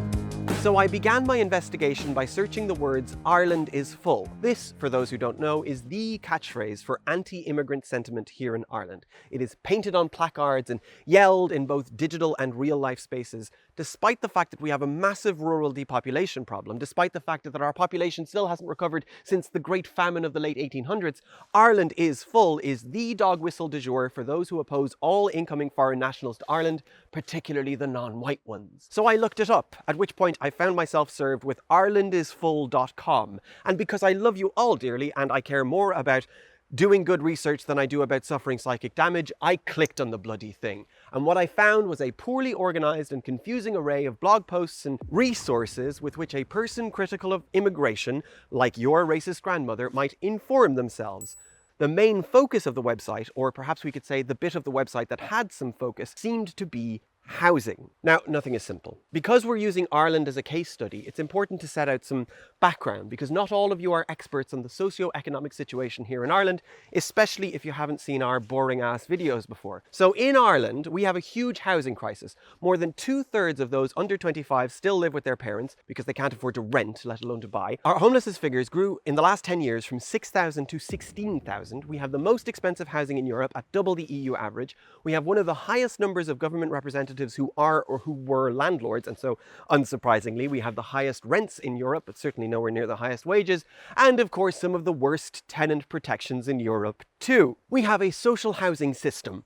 So I began my investigation by searching the words "Ireland is full." This, for those who don't know, is the catchphrase for anti-immigrant sentiment here in Ireland. It is painted on placards and yelled in both digital and real-life spaces, despite the fact that we have a massive rural depopulation problem, despite the fact that our population still hasn't recovered since the Great Famine of the late 1800s. Ireland is full is the dog whistle du jour for those who oppose all incoming foreign nationals to Ireland, particularly the non-white ones. So I looked it up, at which point I found myself served with irelandisfull.com. And because I love you all dearly and I care more about doing good research than I do about suffering psychic damage, I clicked on the bloody thing. And what I found was a poorly organized and confusing array of blog posts and resources with which a person critical of immigration, like your racist grandmother, might inform themselves. The main focus of the website, or perhaps we could say the bit of the website that had some focus, seemed to be housing. Now, nothing is simple. Because we're using Ireland as a case study, it's important to set out some background, because not all of you are experts on the socio-economic situation here in Ireland, especially if you haven't seen our boring-ass videos before. So in Ireland, we have a huge housing crisis. More than 2/3 of those under 25 still live with their parents because they can't afford to rent, let alone to buy. Our homelessness figures grew in the last 10 years from 6,000 to 16,000. We have the most expensive housing in Europe at double the EU average. We have one of the highest numbers of government representatives who are or who were landlords, and so unsurprisingly we have the highest rents in Europe, but certainly nowhere near the highest wages, and of course some of the worst tenant protections in Europe too. We have a social housing system.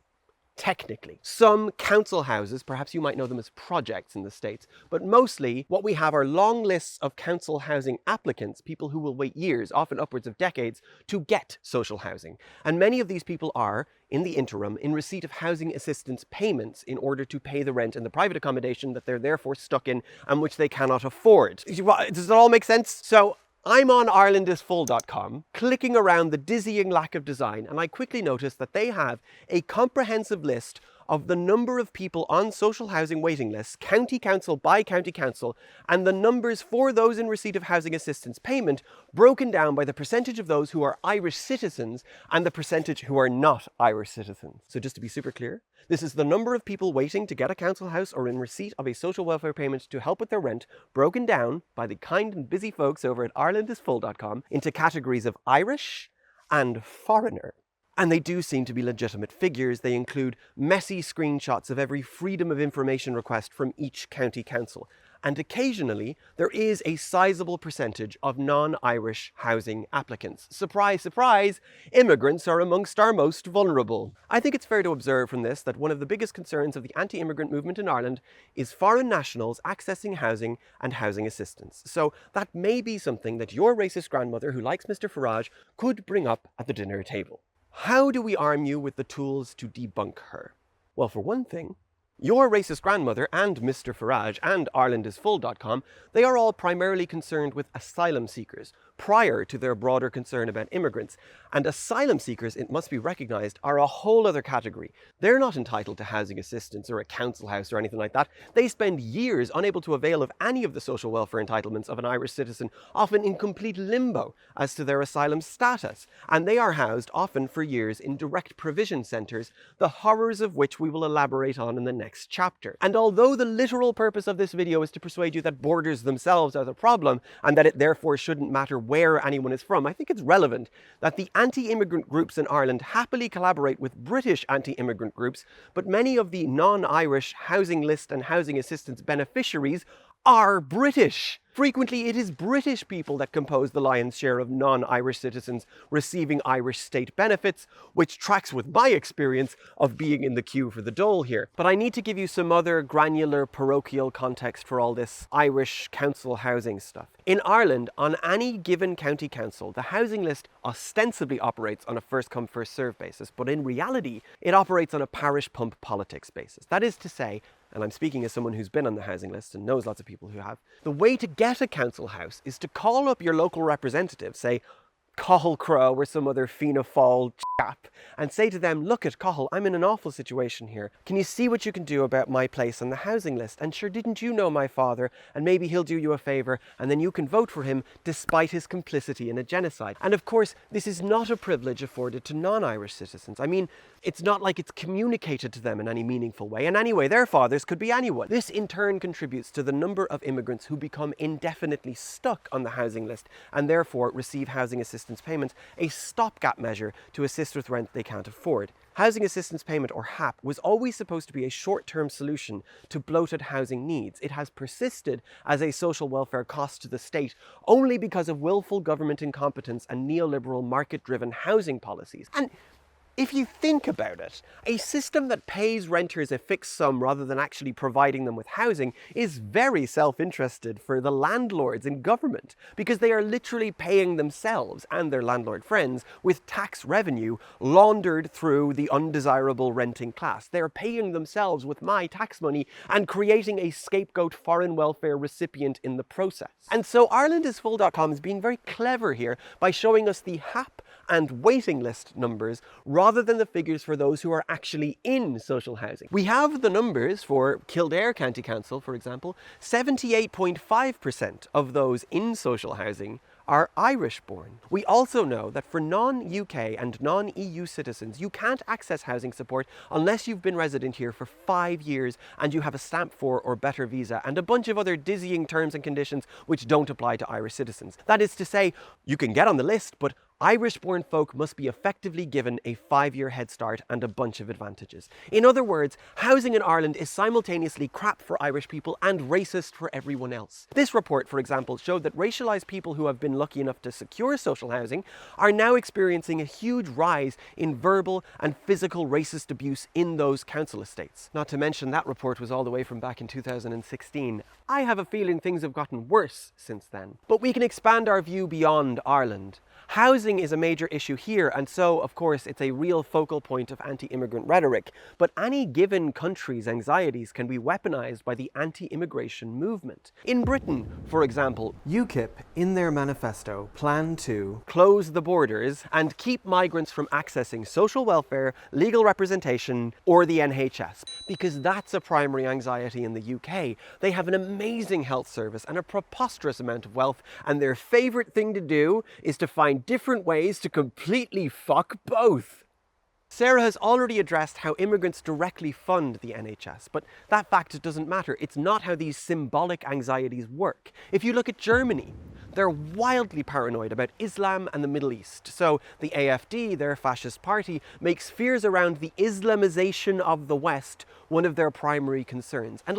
Technically. Some council houses, perhaps you might know them as projects in the States, but mostly what we have are long lists of council housing applicants, people who will wait years, often upwards of decades, to get social housing. And many of these people are, in the interim, in receipt of housing assistance payments in order to pay the rent in the private accommodation that they're therefore stuck in and which they cannot afford. Does it all make sense? So I'm on irelandisfull.com, clicking around the dizzying lack of design, and I quickly noticed that they have a comprehensive list of the number of people on social housing waiting lists, county council by county council, and the numbers for those in receipt of housing assistance payment, broken down by the percentage of those who are Irish citizens and the percentage who are not Irish citizens. So just to be super clear, this is the number of people waiting to get a council house or in receipt of a social welfare payment to help with their rent, broken down by the kind and busy folks over at irelandisfull.com into categories of Irish and foreigner. And they do seem to be legitimate figures. They include messy screenshots of every freedom of information request from each county council. and occasionally there is a sizable percentage of non-Irish housing applicants. Surprise, surprise, immigrants are amongst our most vulnerable. I think it's fair to observe from this that one of the biggest concerns of the anti-immigrant movement in Ireland is foreign nationals accessing housing and housing assistance. So that may be something that your racist grandmother who likes Mr. Farage could bring up at the dinner table. How do we arm you with the tools to debunk her? Well, for one thing, your racist grandmother and Mr. Farage and IrelandIsFull.com, they are all primarily concerned with asylum seekers, prior to their broader concern about immigrants. And asylum seekers, it must be recognised, are a whole other category. They're not entitled to housing assistance or a council house or anything like that. They spend years unable to avail of any of the social welfare entitlements of an Irish citizen, often in complete limbo as to their asylum status. And they are housed, often for years, in direct provision centres, the horrors of which we will elaborate on in the next chapter. And although the literal purpose of this video is to persuade you that borders themselves are the problem, and that it therefore shouldn't matter where anyone is from, I think it's relevant that the anti-immigrant groups in Ireland happily collaborate with British anti-immigrant groups, but many of the non-Irish housing list and housing assistance beneficiaries are British. Frequently, it is British people that compose the lion's share of non-Irish citizens receiving Irish state benefits, which tracks with my experience of being in the queue for the dole here. But I need to give you some other granular parochial context for all this Irish council housing stuff. In Ireland, on any given county council, the housing list ostensibly operates on a first-come, first-served basis, but in reality, it operates on a parish pump politics basis. That is to say, and I'm speaking as someone who's been on the housing list and knows lots of people who have, the way to get a council house is to call up your local representative, say Cathal Crow or some other Fianna Fáil chap, and say to them, look at Cathal, I'm in an awful situation here. Can you see what you can do about my place on the housing list? And sure, didn't you know my father? And maybe he'll do you a favour, and then you can vote for him despite his complicity in a genocide. And of course, this is not a privilege afforded to non-Irish citizens. I mean, it's not like it's communicated to them in any meaningful way. And anyway, their fathers could be anyone. This in turn contributes to the number of immigrants who become indefinitely stuck on the housing list and therefore receive housing assistance payments, a stopgap measure to assist with rent they can't afford. Housing Assistance Payment, or HAP, was always supposed to be a short-term solution to bloated housing needs. It has persisted as a social welfare cost to the state only because of willful government incompetence and neoliberal market-driven housing policies. And if you think about it, a system that pays renters a fixed sum rather than actually providing them with housing is very self-interested for the landlords in government, because they are literally paying themselves and their landlord friends with tax revenue laundered through the undesirable renting class. They're paying themselves with my tax money and creating a scapegoat foreign welfare recipient in the process. And so IrelandIsFull.com is being very clever here by showing us the HAP and waiting list numbers rather than the figures for those who are actually in social housing. We have the numbers for Kildare County Council, for example. 78.5% of those in social housing are Irish-born. We also know that for non-UK and non-EU citizens, you can't access housing support unless you've been resident here for 5 years and you have a stamp 4 or better visa and a bunch of other dizzying terms and conditions which don't apply to Irish citizens. That is to say, you can get on the list, but Irish-born folk must be effectively given a 5-year head start and a bunch of advantages. In other words, housing in Ireland is simultaneously crap for Irish people and racist for everyone else. This report, for example, showed that racialised people who have been lucky enough to secure social housing are now experiencing a huge rise in verbal and physical racist abuse in those council estates. Not to mention that report was all the way from back in 2016. I have a feeling things have gotten worse since then. But we can expand our view beyond Ireland. Housing is a major issue here, and so, of course, it's a real focal point of anti-immigrant rhetoric. But any given country's anxieties can be weaponized by the anti-immigration movement. In Britain, for example, UKIP, in their manifesto, plan to close the borders and keep migrants from accessing social welfare, legal representation, or the NHS, because that's a primary anxiety in the UK. They have an amazing health service and a preposterous amount of wealth, and their favourite thing to do is to find different ways to completely fuck both. Sarah has already addressed how immigrants directly fund the NHS, but that fact doesn't matter. It's not how these symbolic anxieties work. If you look at Germany, they're wildly paranoid about Islam and the Middle East. So the AfD, their fascist party, makes fears around the Islamization of the West one of their primary concerns. And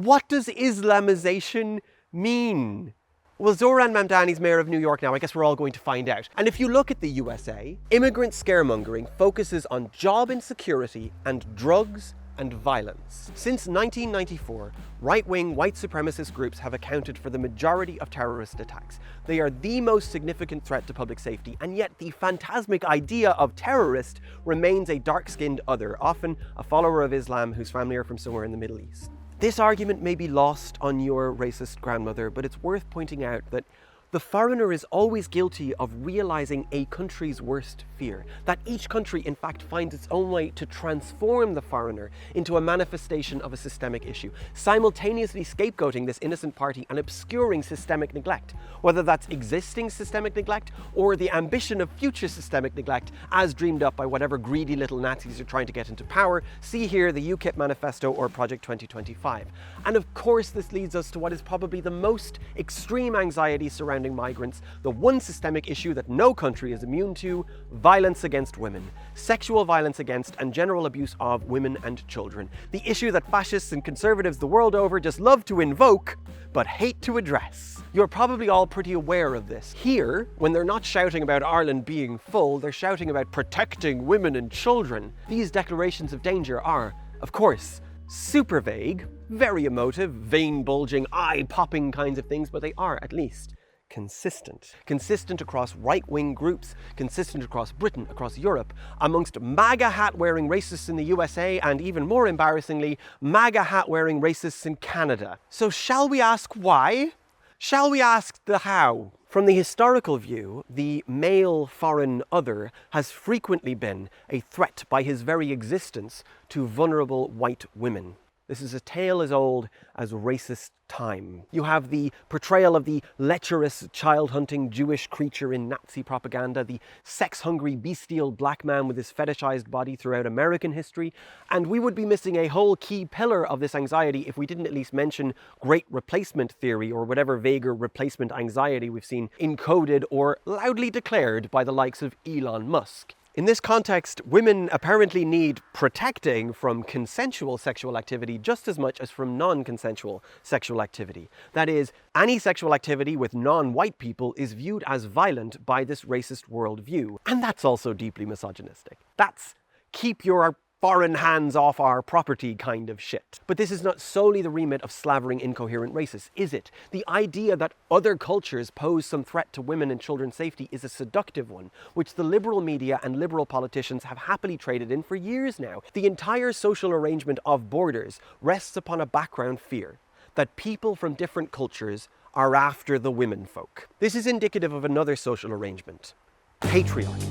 What does Islamization mean? Well, Zoran Mamdani's mayor of New York now. I guess we're all going to find out. And if you look at the USA, immigrant scaremongering focuses on job insecurity and drugs and violence. Since 1994, right-wing white supremacist groups have accounted for the majority of terrorist attacks. They are the most significant threat to public safety, and yet the phantasmic idea of terrorist remains a dark-skinned other, often a follower of Islam whose family are from somewhere in the Middle East. This argument may be lost on your racist grandmother, but it's worth pointing out that the foreigner is always guilty of realizing a country's worst fear, that each country in fact finds its own way to transform the foreigner into a manifestation of a systemic issue, simultaneously scapegoating this innocent party and obscuring systemic neglect, whether that's existing systemic neglect or the ambition of future systemic neglect as dreamed up by whatever greedy little Nazis are trying to get into power. See here the UKIP manifesto or Project 2025. And of course this leads us to what is probably the most extreme anxiety surrounding migrants, the one systemic issue that no country is immune to: violence against women, sexual violence against and general abuse of women and children. The issue that fascists and conservatives the world over just love to invoke, but hate to address. You're probably all pretty aware of this. Here, when they're not shouting about Ireland being full, they're shouting about protecting women and children. These declarations of danger are, of course, super vague, very emotive, vein-bulging, eye-popping kinds of things, but they are, at least, consistent. Consistent across right-wing groups, consistent across Britain, across Europe, amongst MAGA hat-wearing racists in the USA, and even more embarrassingly, MAGA hat-wearing racists in Canada. So shall we ask why? Shall we ask the how? From the historical view, the male foreign other has frequently been a threat by his very existence to vulnerable white women. This is a tale as old as racist time. You have the portrayal of the lecherous, child-hunting Jewish creature in Nazi propaganda, the sex-hungry, bestial black man with his fetishized body throughout American history, and we would be missing a whole key pillar of this anxiety if we didn't at least mention great replacement theory, or whatever vaguer replacement anxiety we've seen encoded or loudly declared by the likes of Elon Musk. In this context, women apparently need protecting from consensual sexual activity just as much as from non-consensual sexual activity. That is, any sexual activity with non-white people is viewed as violent by this racist worldview. And that's also deeply misogynistic. That's keep your foreign hands off our property kind of shit. But this is not solely the remit of slavering incoherent racists, is it? The idea that other cultures pose some threat to women and children's safety is a seductive one, which the liberal media and liberal politicians have happily traded in for years now. The entire social arrangement of borders rests upon a background fear that people from different cultures are after the women folk. This is indicative of another social arrangement: patriarchy,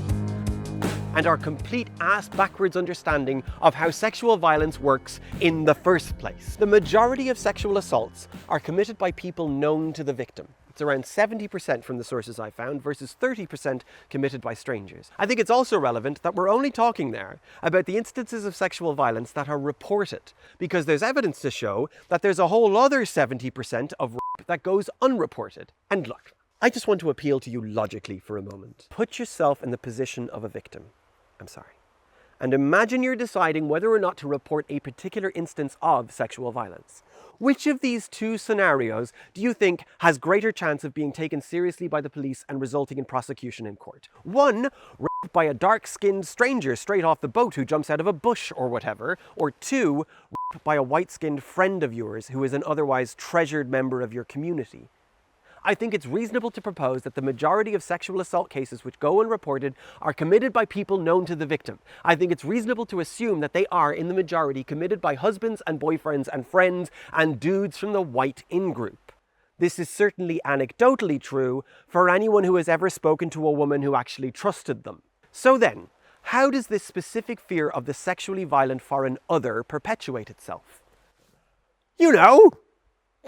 and our complete ass-backwards understanding of how sexual violence works in the first place. The majority of sexual assaults are committed by people known to the victim. It's around 70% from the sources I found versus 30% committed by strangers. I think it's also relevant that we're only talking there about the instances of sexual violence that are reported, because there's evidence to show that there's a whole other 70% of rape that goes unreported. And look, I just want to appeal to you logically for a moment. Put yourself in the position of a victim. I'm sorry. And imagine you're deciding whether or not to report a particular instance of sexual violence. Which of these two scenarios do you think has greater chance of being taken seriously by the police and resulting in prosecution in court? One, raped by a dark-skinned stranger straight off the boat who jumps out of a bush or whatever. Or two, raped by a white-skinned friend of yours who is an otherwise treasured member of your community. I think it's reasonable to propose that the majority of sexual assault cases which go unreported are committed by people known to the victim. I think it's reasonable to assume that they are, in the majority, committed by husbands and boyfriends and friends and dudes from the white in-group. This is certainly anecdotally true for anyone who has ever spoken to a woman who actually trusted them. So then, how does this specific fear of the sexually violent foreign other perpetuate itself? You know!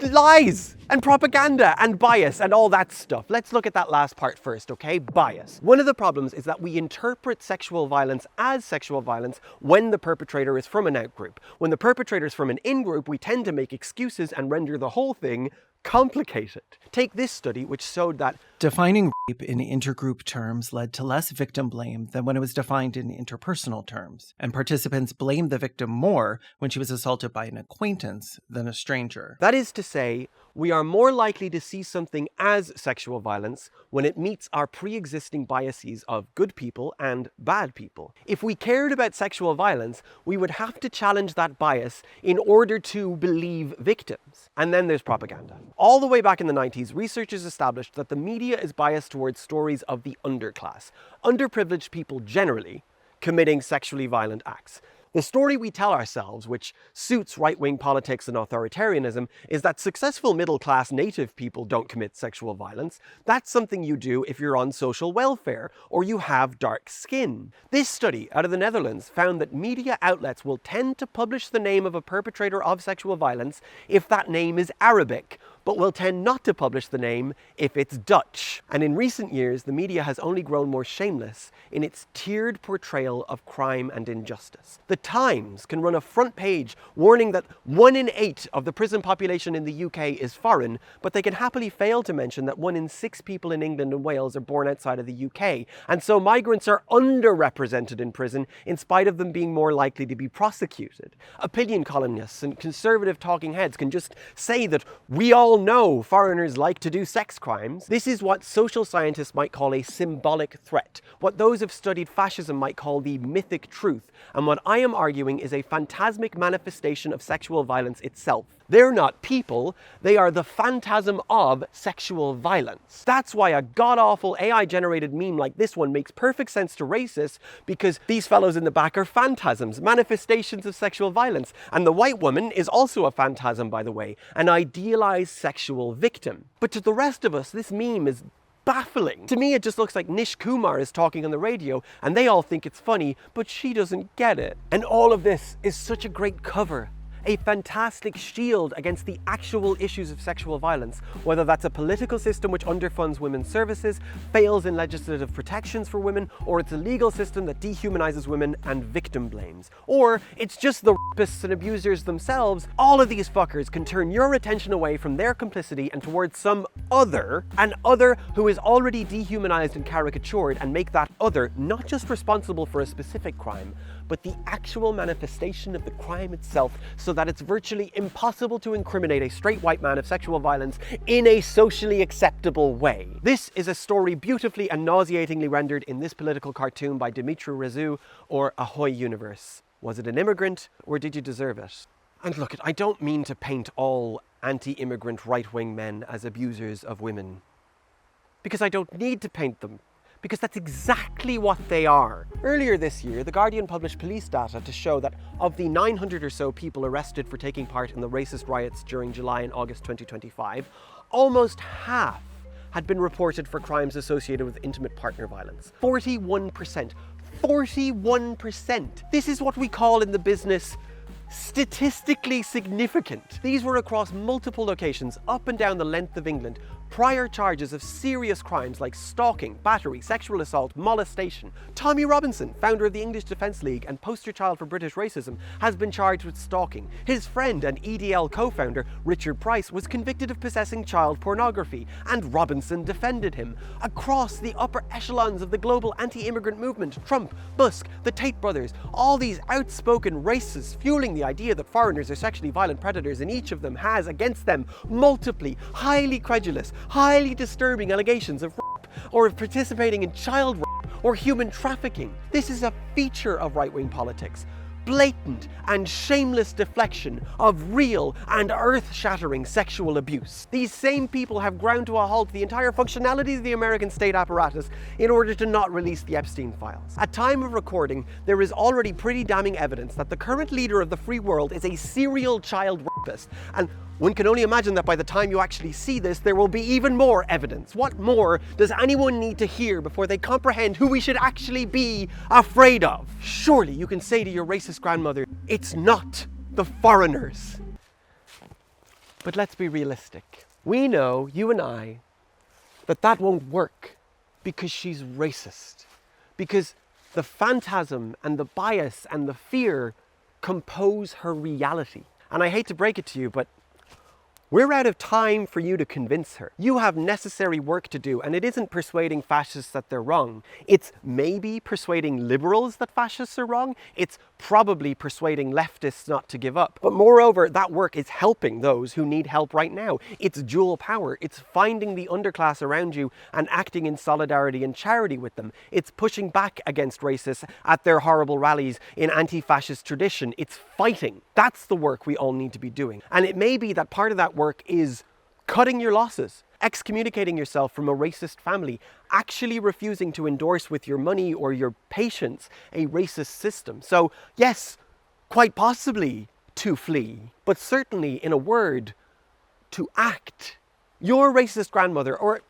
Lies and propaganda and bias and all that stuff. Let's look at that last part first, okay? Bias. One of the problems is that we interpret sexual violence as sexual violence when the perpetrator is from an out-group. When the perpetrator is from an in-group, we tend to make excuses and render the whole thing complicated. Take this study, which showed that defining rape in intergroup terms led to less victim blame than when it was defined in interpersonal terms, and participants blamed the victim more when she was assaulted by an acquaintance than a stranger. That is to say, we are more likely to see something as sexual violence when it meets our pre-existing biases of good people and bad people. If we cared about sexual violence, we would have to challenge that bias in order to believe victims. And then there's propaganda. All the way back in the 90s, researchers established that the media is biased towards stories of the underclass, underprivileged people generally, committing sexually violent acts. The story we tell ourselves, which suits right-wing politics and authoritarianism, is that successful middle-class native people don't commit sexual violence. That's something you do if you're on social welfare or you have dark skin. This study out of the Netherlands found that media outlets will tend to publish the name of a perpetrator of sexual violence if that name is Arabic, but will tend not to publish the name if it's Dutch. And in recent years, the media has only grown more shameless in its tiered portrayal of crime and injustice. The Times can run a front page warning that 1 in 8 of the prison population in the UK is foreign, but they can happily fail to mention that 1 in 6 people in England and Wales are born outside of the UK. And so migrants are underrepresented in prison in spite of them being more likely to be prosecuted. Opinion columnists and conservative talking heads can just say that we all know foreigners like to do sex crimes. This is what social scientists might call a symbolic threat, what those who've studied fascism might call the mythic truth, and what I am arguing is a phantasmic manifestation of sexual violence itself. They're not people, they are the phantasm of sexual violence. That's why a god-awful AI-generated meme like this one makes perfect sense to racists, because these fellows in the back are phantasms, manifestations of sexual violence. And the white woman is also a phantasm, by the way, an idealized sexual victim. But to the rest of us, this meme is baffling. To me, it just looks like Nish Kumar is talking on the radio and they all think it's funny, but she doesn't get it. And all of this is such a great cover, a fantastic shield against the actual issues of sexual violence, whether that's a political system which underfunds women's services, fails in legislative protections for women, or it's a legal system that dehumanizes women and victim blames. Or it's just the rapists and abusers themselves. All of these fuckers can turn your attention away from their complicity and towards some other, an other who is already dehumanized and caricatured, and make that other not just responsible for a specific crime, but the actual manifestation of the crime itself, so that it's virtually impossible to incriminate a straight white man of sexual violence in a socially acceptable way. This is a story beautifully and nauseatingly rendered in this political cartoon by Dimitri Razu, or Ahoy Universe. Was it an immigrant, or did you deserve it? And look, I don't mean to paint all anti-immigrant right-wing men as abusers of women, because I don't need to paint them, because that's exactly what they are. Earlier this year, The Guardian published police data to show that of the 900 or so people arrested for taking part in the racist riots during July and August 2025, almost half had been reported for crimes associated with intimate partner violence. 41%. 41%! This is what we call in the business statistically significant. These were across multiple locations up and down the length of England. Prior charges of serious crimes like stalking, battery, sexual assault, molestation. Tommy Robinson, founder of the English Defence League and poster child for British racism, has been charged with stalking. His friend and EDL co-founder, Richard Price, was convicted of possessing child pornography, and Robinson defended him. Across the upper echelons of the global anti-immigrant movement, Trump, Musk, the Tate brothers, all these outspoken racists fueling the idea that foreigners are sexually violent predators, and each of them has against them multiply, highly credulous, highly disturbing allegations of rape, or of participating in child rape, or human trafficking. This is a feature of right-wing politics. Blatant and shameless deflection of real and earth-shattering sexual abuse. These same people have ground to a halt the entire functionality of the American state apparatus in order to not release the Epstein files. At time of recording, there is already pretty damning evidence that the current leader of the free world is a serial child rapist, and one can only imagine that by the time you actually see this, there will be even more evidence. What more does anyone need to hear before they comprehend who we should actually be afraid of? Surely you can say to your racist grandmother, it's not the foreigners. But let's be realistic. We know, you and I, that won't work because she's racist. Because the phantasm and the bias and the fear compose her reality. And I hate to break it to you, but We're out of time for you to convince her. You have necessary work to do, and it isn't persuading fascists that they're wrong. It's maybe persuading liberals that fascists are wrong. It's probably persuading leftists not to give up. But moreover, that work is helping those who need help right now. It's dual power. It's finding the underclass around you and acting in solidarity and charity with them. It's pushing back against racists at their horrible rallies in anti-fascist tradition. It's fighting. That's the work we all need to be doing. And it may be that part of that work is cutting your losses, excommunicating yourself from a racist family, actually refusing to endorse with your money or your patience a racist system. So yes, quite possibly to flee, but certainly, in a word, to act. Your racist grandmother, or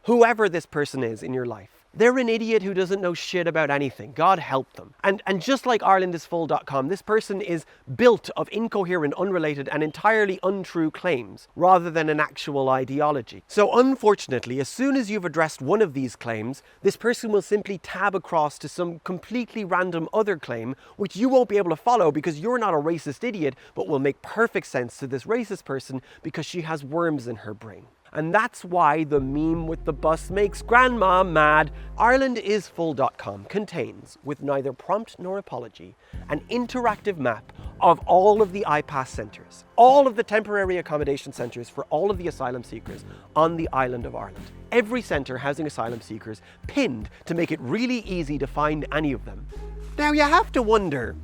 whoever this person is in your life, they're an idiot who doesn't know shit about anything. God help them. And just like IrelandIsFull.com, this person is built of incoherent, unrelated, and entirely untrue claims, rather than an actual ideology. So unfortunately, as soon as you've addressed one of these claims, this person will simply tab across to some completely random other claim, which you won't be able to follow because you're not a racist idiot, but will make perfect sense to this racist person because she has worms in her brain. And that's why the meme with the bus makes grandma mad. IrelandIsFull.com contains, with neither prompt nor apology, an interactive map of all of the IPAS centres, all of the temporary accommodation centres for all of the asylum seekers on the island of Ireland. Every centre housing asylum seekers pinned to make it really easy to find any of them. Now you have to wonder,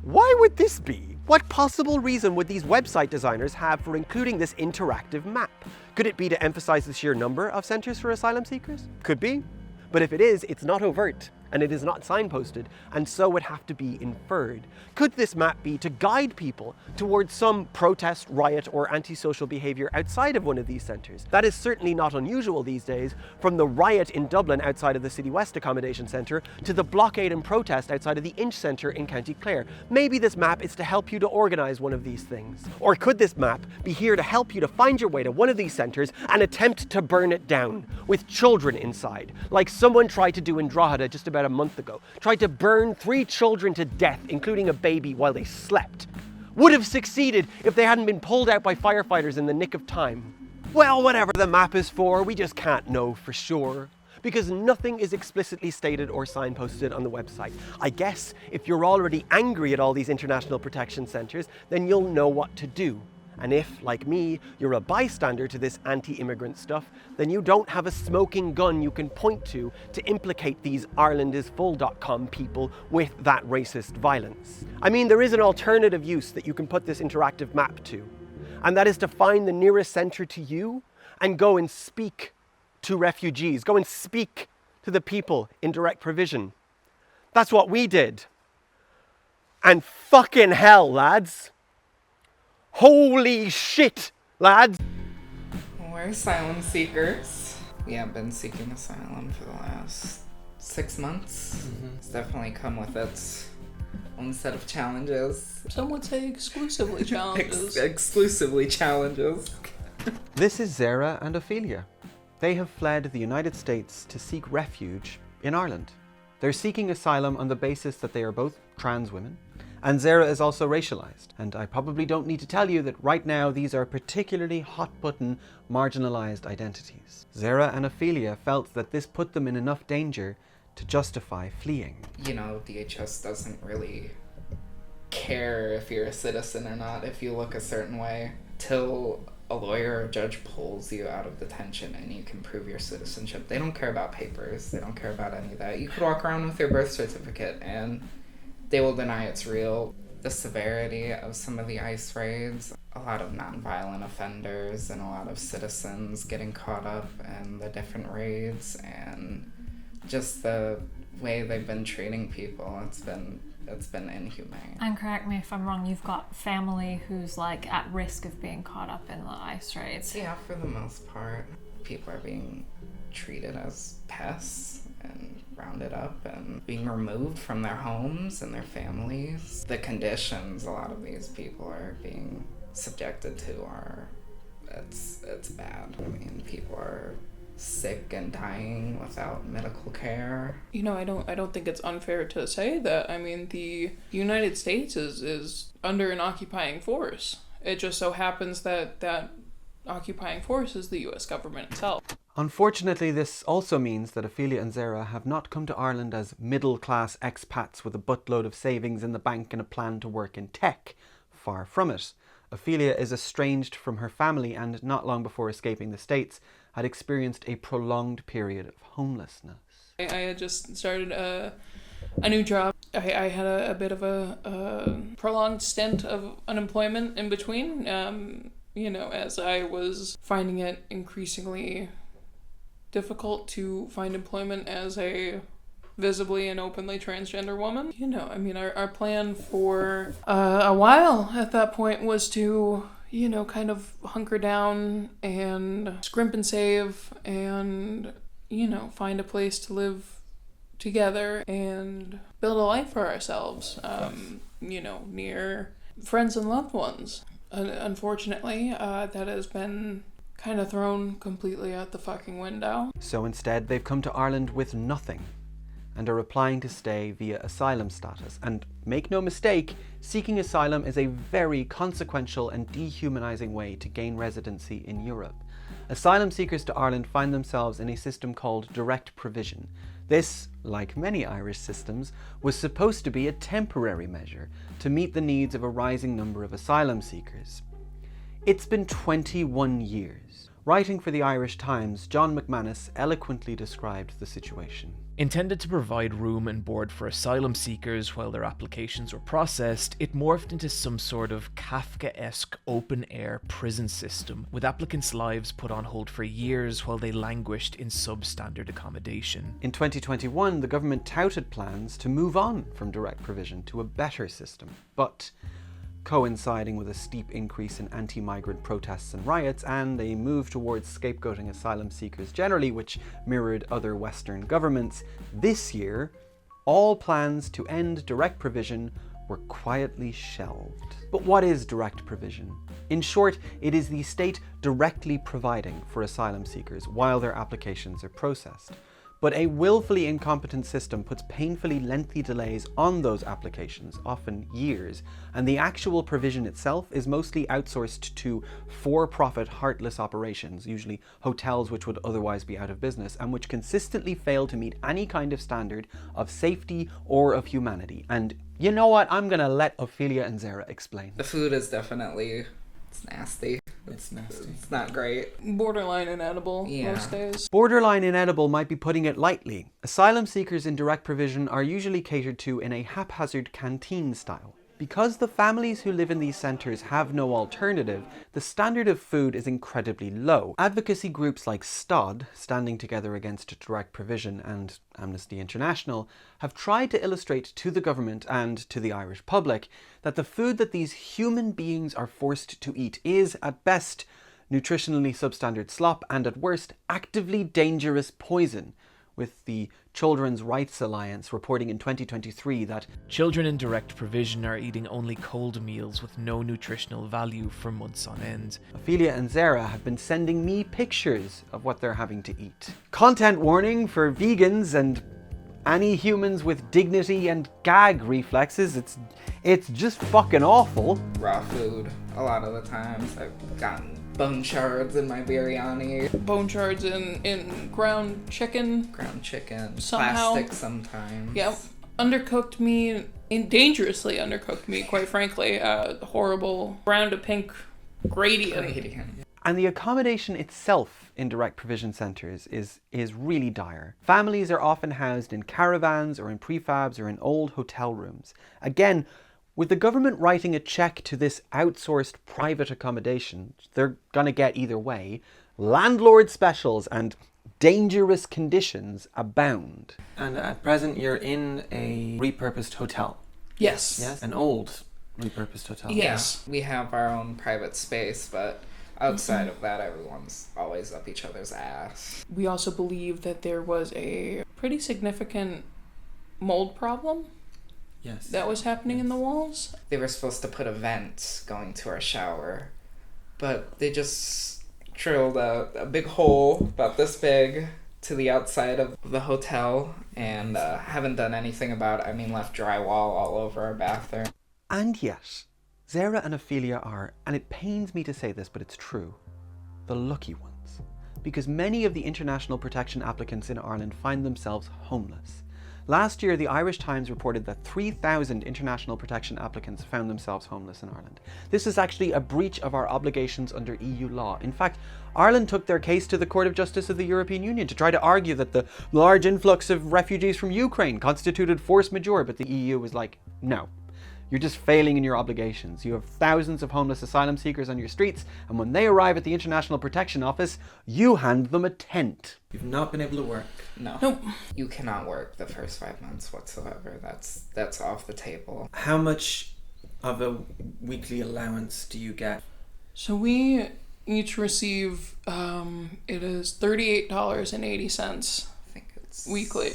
why would this be? What possible reason would these website designers have for including this interactive map? Could it be to emphasize the sheer number of centres for asylum seekers? Could be. But if it is, it's not overt, and it is not signposted, and so would have to be inferred. Could this map be to guide people towards some protest, riot, or antisocial behaviour outside of one of these centres? That is certainly not unusual these days, from the riot in Dublin outside of the City West Accommodation Centre to the blockade and protest outside of the Inch Centre in County Clare. Maybe this map is to help you to organise one of these things. Or could this map be here to help you to find your way to one of these centres and attempt to burn it down, with children inside, like someone tried to do in Drogheda just about a month ago, tried to burn 3 children to death, including a baby, while they slept. Would have succeeded if they hadn't been pulled out by firefighters in the nick of time. Well, whatever the map is for, we just can't know for sure, because nothing is explicitly stated or signposted on the website. I guess if you're already angry at all these international protection centres, then you'll know what to do. And if, like me, you're a bystander to this anti-immigrant stuff, then you don't have a smoking gun you can point to implicate these IrelandIsFull.com people with that racist violence. I mean, there is an alternative use that you can put this interactive map to, and that is to find the nearest centre to you and go and speak to refugees, go and speak to the people in direct provision. That's what we did. And fucking hell, lads. Holy shit, lads! We're asylum seekers. We have been seeking asylum for the last 6 months. It's definitely come with its own set of challenges. Some would say exclusively challenges. Exclusively challenges. This is Zara and Ophelia. They have fled the United States to seek refuge in Ireland. They're seeking asylum on the basis that they are both trans women, and Zara is also racialized. And I probably don't need to tell you that right now these are particularly hot-button, marginalized identities. Zara and Ophelia felt that this put them in enough danger to justify fleeing. You know, DHS doesn't really care if you're a citizen or not if you look a certain way, till a lawyer or a judge pulls you out of detention and you can prove your citizenship. They don't care about papers. They don't care about any of that. You could walk around with your birth certificate and they will deny it's real. The severity of some of the ICE raids, a lot of nonviolent offenders and a lot of citizens getting caught up in the different raids, and just the way they've been treating people, it's been inhumane. And correct me if I'm wrong, you've got family who's like at risk of being caught up in the ICE raids. Yeah, for the most part. People are being treated as pests and rounded up and being removed from their homes and their families. The conditions a lot of these people are being subjected to it's bad. I mean, people are sick and dying without medical care. You know, I don't think it's unfair to say that. I mean, the United States is under an occupying force. It just so happens that that occupying force is the US government itself. Unfortunately, this also means that Ophelia and Zara have not come to Ireland as middle-class expats with a buttload of savings in the bank and a plan to work in tech. Far from it. Ophelia is estranged from her family and, not long before escaping the States, had experienced a prolonged period of homelessness. I had just started a new job. I had a bit of a prolonged stint of unemployment in between, as I was finding it increasingly difficult to find employment as a visibly and openly transgender woman. Our plan for a while at that point was to, kind of hunker down and scrimp and save and, find a place to live together and build a life for ourselves, near friends and loved ones. Unfortunately, that has been kind of thrown completely out the fucking window. So instead, they've come to Ireland with nothing and are applying to stay via asylum status. And make no mistake, seeking asylum is a very consequential and dehumanizing way to gain residency in Europe. Asylum seekers to Ireland find themselves in a system called direct provision. This, like many Irish systems, was supposed to be a temporary measure to meet the needs of a rising number of asylum seekers. It's been 21 years. Writing for the Irish Times, John McManus eloquently described the situation. Intended to provide room and board for asylum seekers while their applications were processed, it morphed into some sort of Kafkaesque open-air prison system, with applicants' lives put on hold for years while they languished in substandard accommodation. In 2021, the government touted plans to move on from direct provision to a better system, but coinciding with a steep increase in anti-migrant protests and riots, and a move towards scapegoating asylum seekers generally, which mirrored other Western governments, this year, all plans to end direct provision were quietly shelved. But what is direct provision? In short, it is the state directly providing for asylum seekers while their applications are processed. But a willfully incompetent system puts painfully lengthy delays on those applications, often years, and the actual provision itself is mostly outsourced to for-profit, heartless operations, usually hotels which would otherwise be out of business, and which consistently fail to meet any kind of standard of safety or of humanity. And you know what? I'm gonna let Ophelia and Zara explain. The food is definitely... it's nasty. It's nasty. It's not great. Borderline inedible most days. Borderline inedible might be putting it lightly. Asylum seekers in direct provision are usually catered to in a haphazard canteen style. Because the families who live in these centres have no alternative, the standard of food is incredibly low. Advocacy groups like STOD, Standing Together Against Direct Provision, and Amnesty International, have tried to illustrate to the government and to the Irish public that the food that these human beings are forced to eat is, at best, nutritionally substandard slop and, at worst, actively dangerous poison, with the Children's Rights Alliance reporting in 2023 that children in direct provision are eating only cold meals with no nutritional value for months on end. Ophelia and Zara have been sending me pictures of what they're having to eat. Content warning for vegans and any humans with dignity and gag reflexes. It's just fucking awful. Raw food, a lot of the times. I've gotten bone shards in my biryani. Bone shards in ground chicken. Ground chicken. Somehow. Plastic sometimes. Yep. Undercooked meat, dangerously undercooked meat, quite frankly. Horrible brown to pink gradient. And the accommodation itself in direct provision centres is really dire. Families are often housed in caravans or in prefabs or in old hotel rooms. Again, with the government writing a cheque to this outsourced private accommodation, they're gonna get either way, landlord specials and dangerous conditions abound. And at present you're in a repurposed hotel. Yes. Yes? An old repurposed hotel. Yes. Yeah, we have our own private space, but outside of that, everyone's always up each other's ass. We also believe that there was a pretty significant mold problem. Yes. That was happening in the walls. They were supposed to put a vent going to our shower, but they just drilled a big hole about this big to the outside of the hotel and haven't done anything about it. I mean, left drywall all over our bathroom. And yet, Zara and Ophelia are, and it pains me to say this, but it's true, the lucky ones. Because many of the international protection applicants in Ireland find themselves homeless. Last year, the Irish Times reported that 3,000 international protection applicants found themselves homeless in Ireland. This is actually a breach of our obligations under EU law. In fact, Ireland took their case to the Court of Justice of the European Union to try to argue that the large influx of refugees from Ukraine constituted force majeure, but the EU was like, no. You're just failing in your obligations. You have thousands of homeless asylum seekers on your streets, and when they arrive at the International Protection Office, you hand them a tent. You've not been able to work. No. Nope. You cannot work the first 5 months whatsoever. That's off the table. How much of a weekly allowance do you get? So we each receive, it is $38.80 I think it's weekly.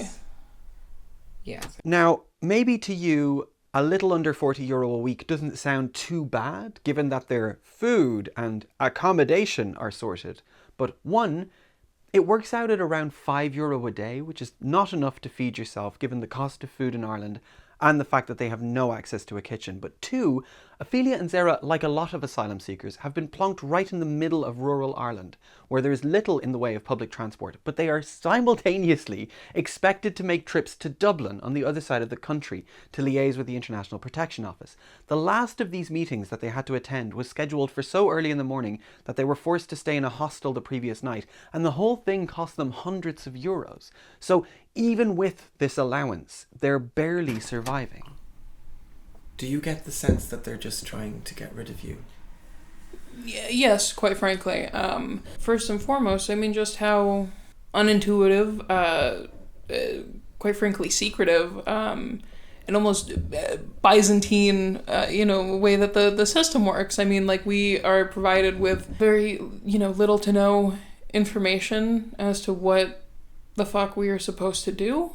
Yeah. Now, maybe to you, a little under €40 a week doesn't sound too bad, given that their food and accommodation are sorted. But one, it works out at around €5 a day, which is not enough to feed yourself, given the cost of food in Ireland and the fact that they have no access to a kitchen. But two, Ophelia and Zara, like a lot of asylum seekers, have been plonked right in the middle of rural Ireland, where there is little in the way of public transport, but they are simultaneously expected to make trips to Dublin on the other side of the country to liaise with the International Protection Office. The last of these meetings that they had to attend was scheduled for so early in the morning that they were forced to stay in a hostel the previous night, and the whole thing cost them hundreds of euros. So even with this allowance, they're barely surviving. Do you get the sense that they're just trying to get rid of you? Yes, quite frankly. First and foremost, I mean, just how unintuitive, quite frankly, secretive, and almost Byzantine, way that the system works. I mean, like, we are provided with very, little to no information as to what the fuck we are supposed to do.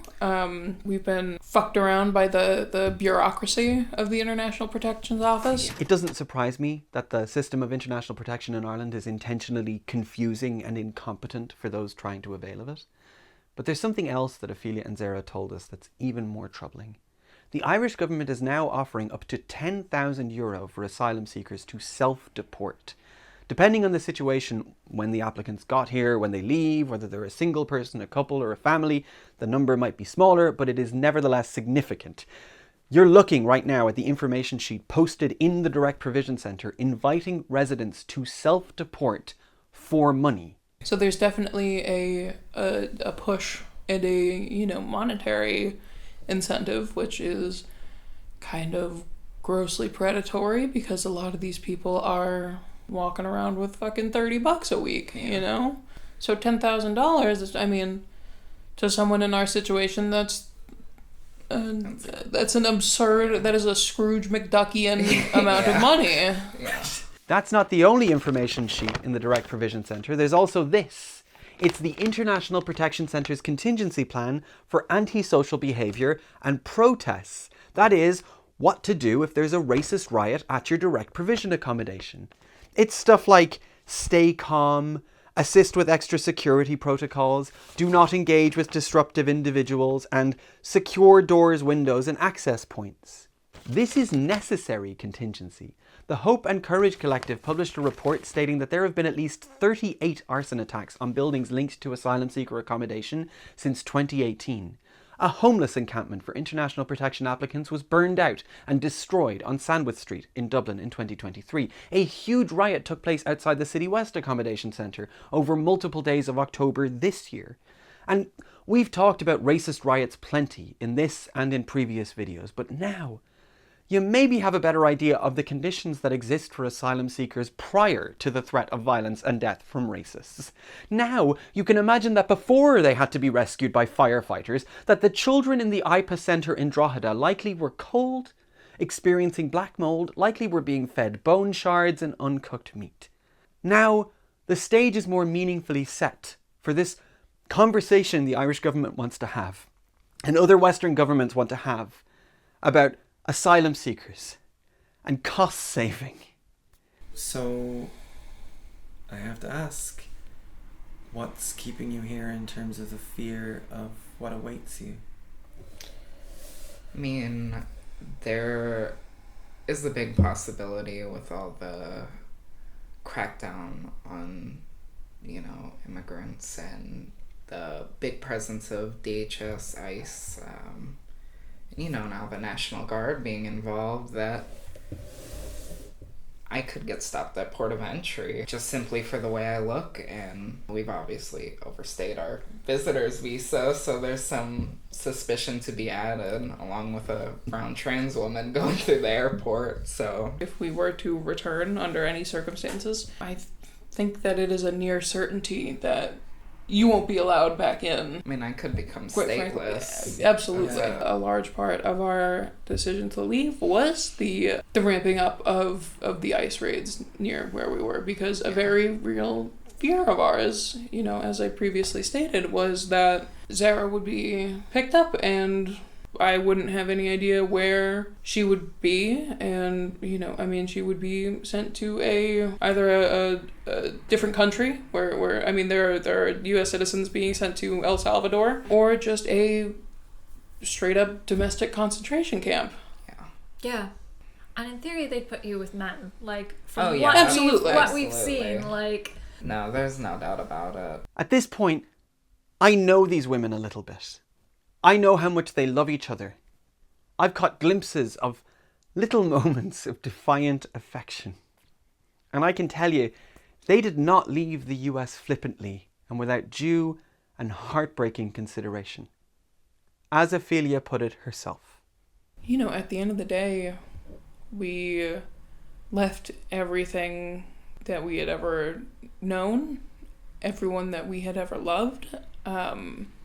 We've been fucked around by the bureaucracy of the International Protection Office. It doesn't surprise me that the system of international protection in Ireland is intentionally confusing and incompetent for those trying to avail of it. But there's something else that Ophelia and Zara told us that's even more troubling. The Irish government is now offering up to €10,000 for asylum seekers to self-deport. Depending on the situation, when the applicants got here, when they leave, whether they're a single person, a couple, or a family, the number might be smaller, but it is nevertheless significant. You're looking right now at the information sheet posted in the Direct Provision Centre inviting residents to self-deport for money. So there's definitely a push and a, monetary incentive, which is kind of grossly predatory because a lot of these people are walking around with fucking $30 a week, So $10,000 is, I mean, to someone in our situation, that's an absurd, that is a Scrooge McDuckian amount of money. Yeah. That's not the only information sheet in the Direct Provision Centre. There's also this. It's the International Protection Centre's contingency plan for antisocial behaviour and protests. That is, what to do if there's a racist riot at your direct provision accommodation. It's stuff like stay calm, assist with extra security protocols, do not engage with disruptive individuals, and secure doors, windows, and access points. This is necessary contingency. The Hope and Courage Collective published a report stating that there have been at least 38 arson attacks on buildings linked to asylum seeker accommodation since 2018. A homeless encampment for international protection applicants was burned out and destroyed on Sandwith Street in Dublin in 2023. A huge riot took place outside the City West Accommodation Centre over multiple days of October this year. And we've talked about racist riots plenty in this and in previous videos, but now you maybe have a better idea of the conditions that exist for asylum seekers prior to the threat of violence and death from racists. Now, you can imagine that before they had to be rescued by firefighters, that the children in the IPA centre in Drogheda likely were cold, experiencing black mould, likely were being fed bone shards and uncooked meat. Now, the stage is more meaningfully set for this conversation the Irish government wants to have, and other Western governments want to have, about asylum seekers and cost saving. So, I have to ask, what's keeping you here in terms of the fear of what awaits you? I mean, there is a big possibility with all the crackdown on, immigrants and the big presence of DHS, ICE, now the National Guard being involved, that I could get stopped at port of entry just simply for the way I look, and we've obviously overstayed our visitor's visa, so there's some suspicion to be added, along with a brown trans woman going through the airport, so... If we were to return under any circumstances, I think that it is a near certainty that you won't be allowed back in. I mean, I could become stateless. Frankly, absolutely. A large part of our decision to leave was the ramping up of the ICE raids near where we were, because a very real fear of ours, as I previously stated, was that Zara would be picked up and I wouldn't have any idea where she would be, and she would be sent to either a different country where there are U.S. citizens being sent to El Salvador, or just a straight up domestic concentration camp. Yeah. And in theory, they'd put you with men, from what we've seen, No, there's no doubt about it. At this point, I know these women a little bit. I know how much they love each other. I've caught glimpses of little moments of defiant affection. And I can tell you, they did not leave the US flippantly and without due and heartbreaking consideration. As Ophelia put it herself. At the end of the day, we left everything that we had ever known, everyone that we had ever loved,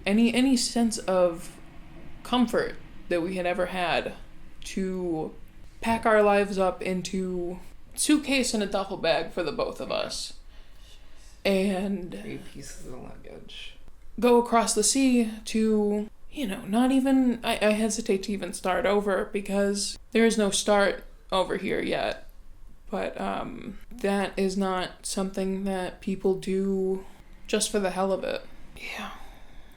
any sense of comfort that we had ever had, to pack our lives up into suitcase and a duffel bag for the both of us, and 3 pieces of luggage, go across the sea to, not even, I hesitate to even start over, because there is no start over here yet, but that is not something that people do just for the hell of it. Yeah.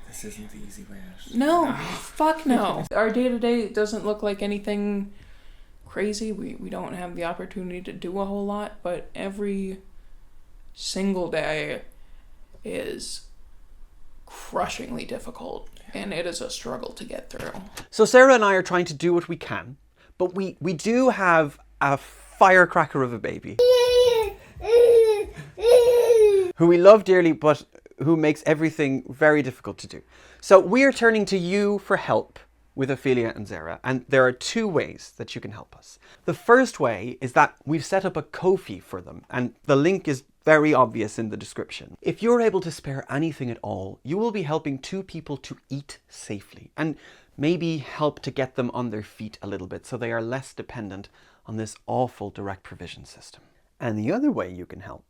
This isn't the easy way out. No, fuck no. Our day-to-day doesn't look like anything crazy. We don't have the opportunity to do a whole lot, but every single day is crushingly difficult, and it is a struggle to get through. So Sarah and I are trying to do what we can, but we do have a firecracker of a baby who we love dearly, but who makes everything very difficult to do. So we are turning to you for help with Ophelia and Zara, and there are 2 ways that you can help us. The first way is that we've set up a Ko-fi for them, and the link is very obvious in the description. If you're able to spare anything at all, you will be helping 2 people to eat safely, and maybe help to get them on their feet a little bit so they are less dependent on this awful direct provision system. And the other way you can help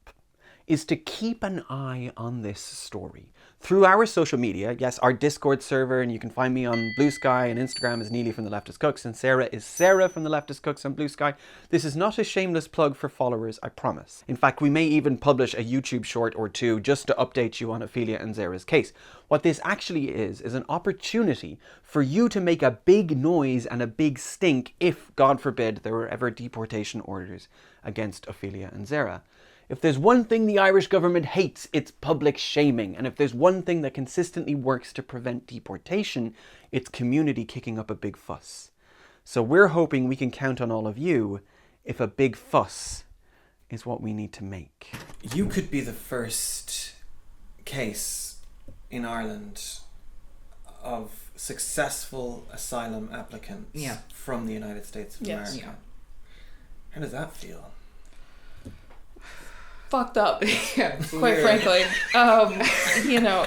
is to keep an eye on this story through our social media. Yes, our Discord server, and you can find me on Blue Sky, and Instagram is Neely from The Leftist Cooks, and Sarah is Sarah from The Leftist Cooks on Blue Sky. This is not a shameless plug for followers, I promise. In fact, we may even publish a YouTube short or 2 just to update you on Ophelia and Zara's case. What this actually is an opportunity for you to make a big noise and a big stink if, God forbid, there were ever deportation orders against Ophelia and Zara. If there's one thing the Irish government hates, it's public shaming. And if there's one thing that consistently works to prevent deportation, it's community kicking up a big fuss. So we're hoping we can count on all of you if a big fuss is what we need to make. You could be the first case in Ireland of successful asylum applicants from the United States of America. Yeah. How does that feel? Fucked up, quite frankly.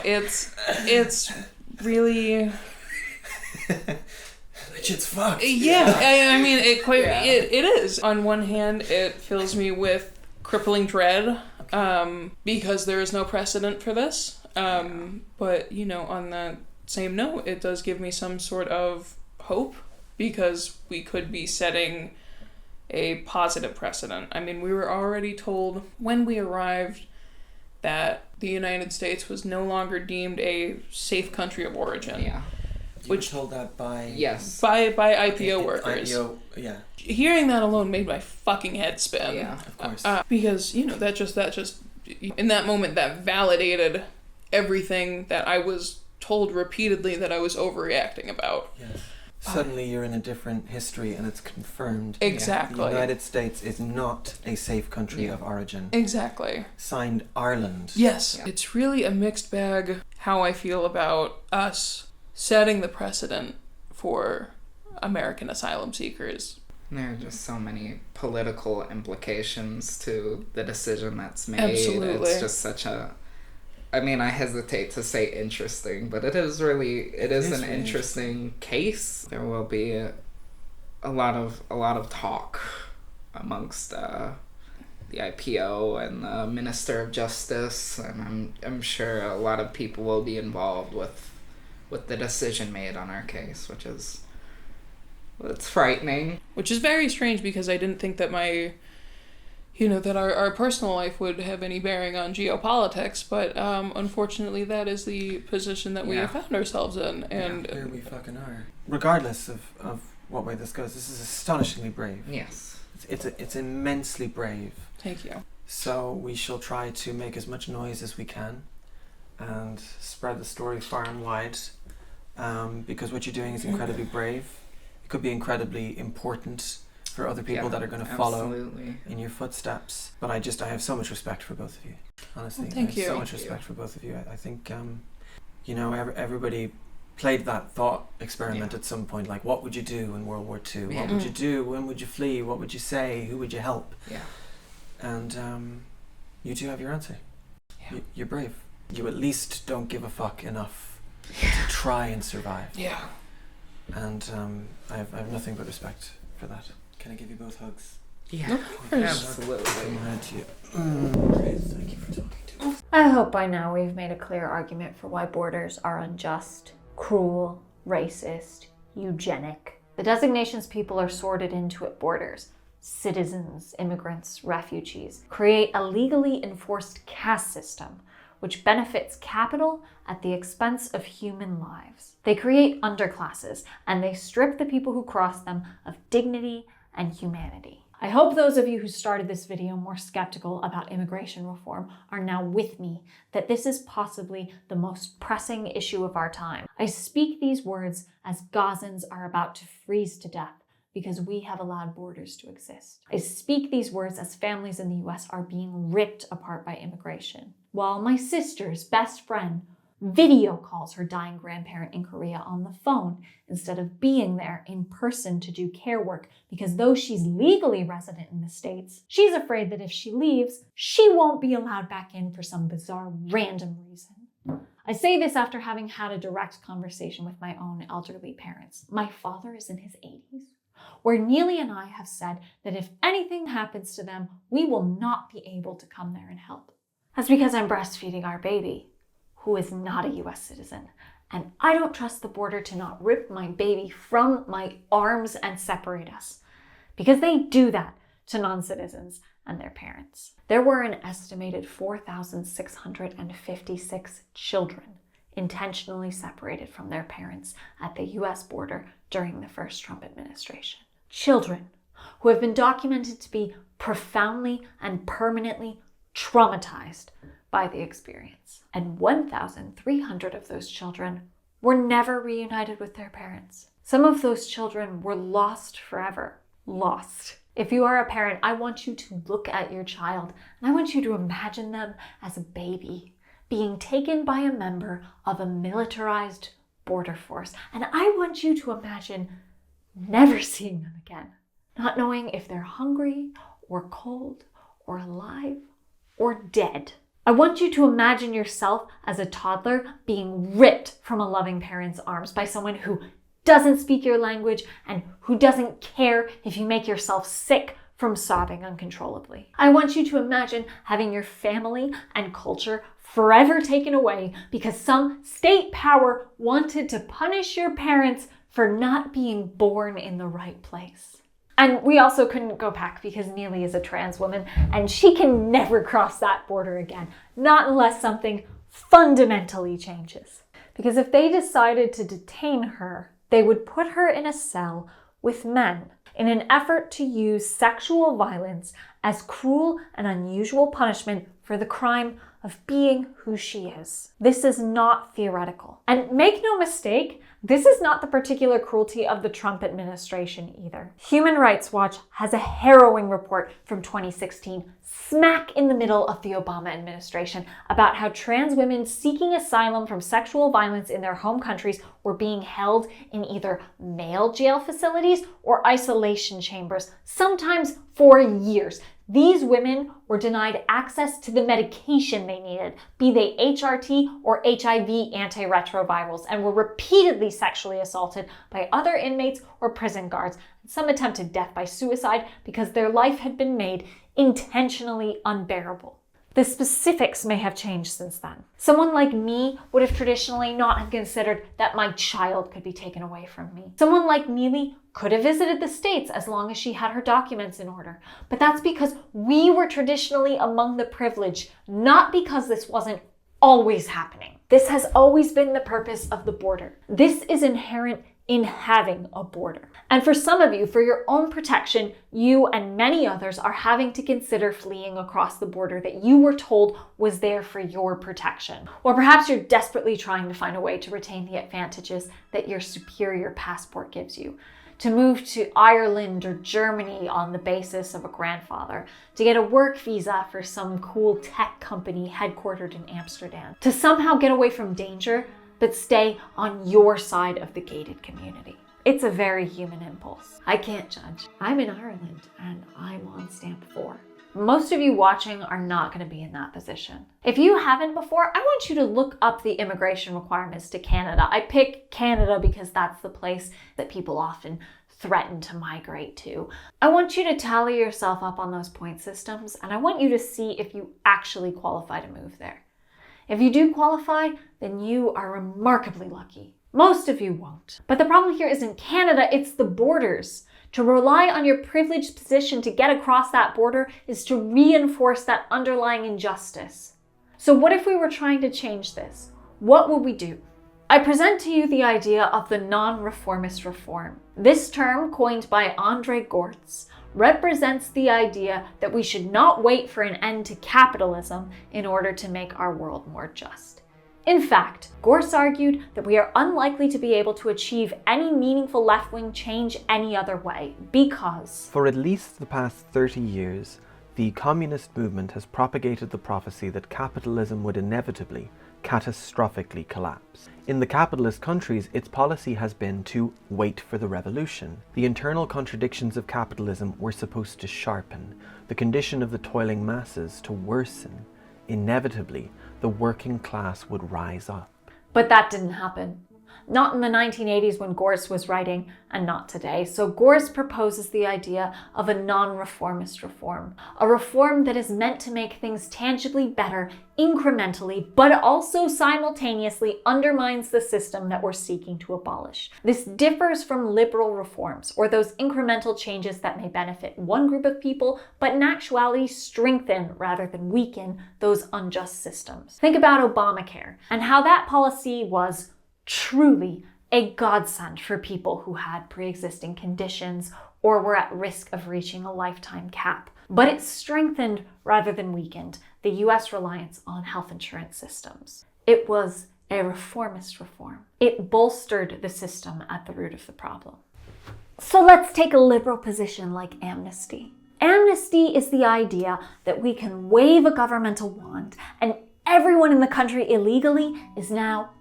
It's really... It's fucked. Yeah, I mean, it is. On one hand, it fills me with crippling dread, because there is no precedent for this. But, on that same note, it does give me some sort of hope, because we could be setting a positive precedent. I mean, we were already told when we arrived that the United States was no longer deemed a safe country of origin. Yeah. You were told that by... Yes. By IPO workers. IPO Yeah. Hearing that alone made my fucking head spin. Yeah, of course. Because, that just, in that moment, that validated everything that I was told repeatedly that I was overreacting about. Yes. Suddenly you're in a different history and it's confirmed. Exactly. The United States is not a safe country of origin. Exactly. Signed Ireland. Yes. Yeah. It's really a mixed bag how I feel about us setting the precedent for American asylum seekers. There are just so many political implications to the decision that's made. Absolutely. It's just such a... I mean, I hesitate to say interesting, but it is an interesting case. There will be a lot of talk amongst the IPO and the Minister of Justice, and I'm sure a lot of people will be involved with the decision made on our case, which is, it's frightening. Which is very strange because I didn't think that that our personal life would have any bearing on geopolitics, but unfortunately that is the position that we have found ourselves in. And here we fucking are. Regardless of what way this goes, this is astonishingly brave. Yes. It's immensely brave. Thank you. So we shall try to make as much noise as we can and spread the story far and wide, because what you're doing is incredibly brave. It could be incredibly important for other people that are going to follow in your footsteps. But I have so much respect for both of you, honestly. Well, thank you. So much respect for both of you. I think, everybody played that thought experiment at some point, like, what would you do in World War II? What would you do? When would you flee? What would you say? Who would you help? Yeah. And you two have your answer. Yeah. You're brave. You at least don't give a fuck enough to try and survive. Yeah. And I have nothing but respect for that. Can I give you both hugs? Yeah, absolutely. Thank you for talking to us. I hope by now we've made a clear argument for why borders are unjust, cruel, racist, eugenic. The designations people are sorted into at borders, citizens, immigrants, refugees, create a legally enforced caste system which benefits capital at the expense of human lives. They create underclasses, and they strip the people who cross them of dignity and humanity. I hope those of you who started this video more skeptical about immigration reform are now with me, that this is possibly the most pressing issue of our time. I speak these words as Gazans are about to freeze to death because we have allowed borders to exist. I speak these words as families in the US are being ripped apart by immigration, while my sister's best friend video calls her dying grandparent in Korea on the phone instead of being there in person to do care work, because though she's legally resident in the States, she's afraid that if she leaves, she won't be allowed back in for some bizarre random reason. I say this after having had a direct conversation with my own elderly parents. My father is in his 80s, where Neely and I have said that if anything happens to them, we will not be able to come there and help. That's because I'm breastfeeding our baby, who is not a US citizen, and I don't trust the border to not rip my baby from my arms and separate us, because they do that to non-citizens and their parents. There were an estimated 4,656 children intentionally separated from their parents at the US border during the first Trump administration. Children who have been documented to be profoundly and permanently traumatized by the experience. And 1,300 of those children were never reunited with their parents. Some of those children were lost forever. Lost. If you are a parent, I want you to look at your child and I want you to imagine them as a baby being taken by a member of a militarized border force. And I want you to imagine never seeing them again, not knowing if they're hungry or cold or alive or dead. I want you to imagine yourself as a toddler being ripped from a loving parent's arms by someone who doesn't speak your language and who doesn't care if you make yourself sick from sobbing uncontrollably. I want you to imagine having your family and culture forever taken away because some state power wanted to punish your parents for not being born in the right place. And we also couldn't go back because Neely is a trans woman and she can never cross that border again, not unless something fundamentally changes. Because if they decided to detain her, they would put her in a cell with men. in an effort to use sexual violence as cruel and unusual punishment for the crime of being who she is. This is not theoretical. And make no mistake, this is not the particular cruelty of the Trump administration either. Human Rights Watch has a harrowing report from 2016, smack in the middle of the Obama administration, about how trans women seeking asylum from sexual violence in their home countries were being held in either male jail facilities or isolation chambers, sometimes for years. These women were denied access to the medication they needed, be they HRT or HIV antiretrovirals, and were repeatedly sexually assaulted by other inmates or prison guards, and some attempted death by suicide because their life had been made intentionally unbearable. The specifics may have changed since then. Someone like me would have traditionally not have considered that my child could be taken away from me. Someone like Neely could have visited the States as long as she had her documents in order. But that's because we were traditionally among the privileged, not because this wasn't always happening. This has always been the purpose of the border. This is inherent in having a border. And for some of you, for your own protection, you and many others are having to consider fleeing across the border that you were told was there for your protection. Or perhaps you're desperately trying to find a way to retain the advantages that your superior passport gives you. To move to Ireland or Germany on the basis of a grandfather, to get a work visa for some cool tech company headquartered in Amsterdam, to somehow get away from danger, but stay on your side of the gated community. It's a very human impulse. I can't judge. I'm in Ireland and I'm on stamp 4. Most of you watching are not going to be in that position. If you haven't before, I want you to look up the immigration requirements to Canada. I pick Canada because that's the place that people often threaten to migrate to. I want you to tally yourself up on those point systems, and I want you to see if you actually qualify to move there. If you do qualify, then you are remarkably lucky. Most of you won't. But the problem here isn't Canada, it's the borders. To rely on your privileged position to get across that border is to reinforce that underlying injustice. So what if we were trying to change this? What would we do? I present to you the idea of the non-reformist reform. This term, coined by Andre Gortz, represents the idea that we should not wait for an end to capitalism in order to make our world more just. In fact, Gortz argued that we are unlikely to be able to achieve any meaningful left-wing change any other way because for at least the past 30 years, the communist movement has propagated the prophecy that capitalism would inevitably, catastrophically collapse. In the capitalist countries, its policy has been to wait for the revolution. The internal contradictions of capitalism were supposed to sharpen, the condition of the toiling masses to worsen. Inevitably, the working class would rise up. But that didn't happen. Not in the 1980s when Gortz was writing, and not today. So Gortz proposes the idea of a non-reformist reform. A reform that is meant to make things tangibly better, incrementally, but also simultaneously undermines the system that we're seeking to abolish. This differs from liberal reforms, or those incremental changes that may benefit one group of people, but in actuality strengthen rather than weaken those unjust systems. Think about Obamacare, and how that policy was truly a godsend for people who had pre-existing conditions or were at risk of reaching a lifetime cap. But it strengthened rather than weakened the US reliance on health insurance systems. It was a reformist reform. It bolstered the system at the root of the problem. So let's take a liberal position like amnesty. Amnesty is the idea that we can wave a governmental wand and everyone in the country illegally is now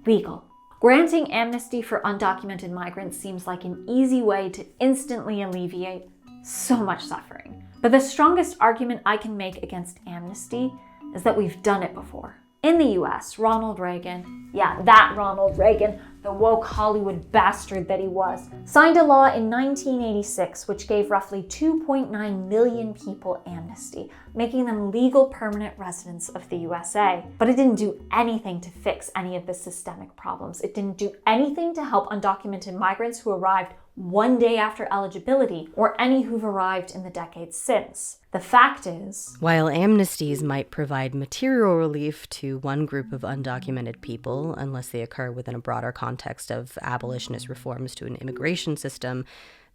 legal. Granting amnesty for undocumented migrants seems like an easy way to instantly alleviate so much suffering. But the strongest argument I can make against amnesty is that we've done it before. In the US, Ronald Reagan, yeah, that Ronald Reagan, the woke Hollywood bastard that he was, signed a law in 1986 which gave roughly 2.9 million people amnesty, making them legal permanent residents of the USA. But it didn't do anything to fix any of the systemic problems. It didn't do anything to help undocumented migrants who arrived one day after eligibility, or any who've arrived in the decades since. The fact is, while amnesties might provide material relief to one group of undocumented people, unless they occur within a broader context of abolitionist reforms to an immigration system,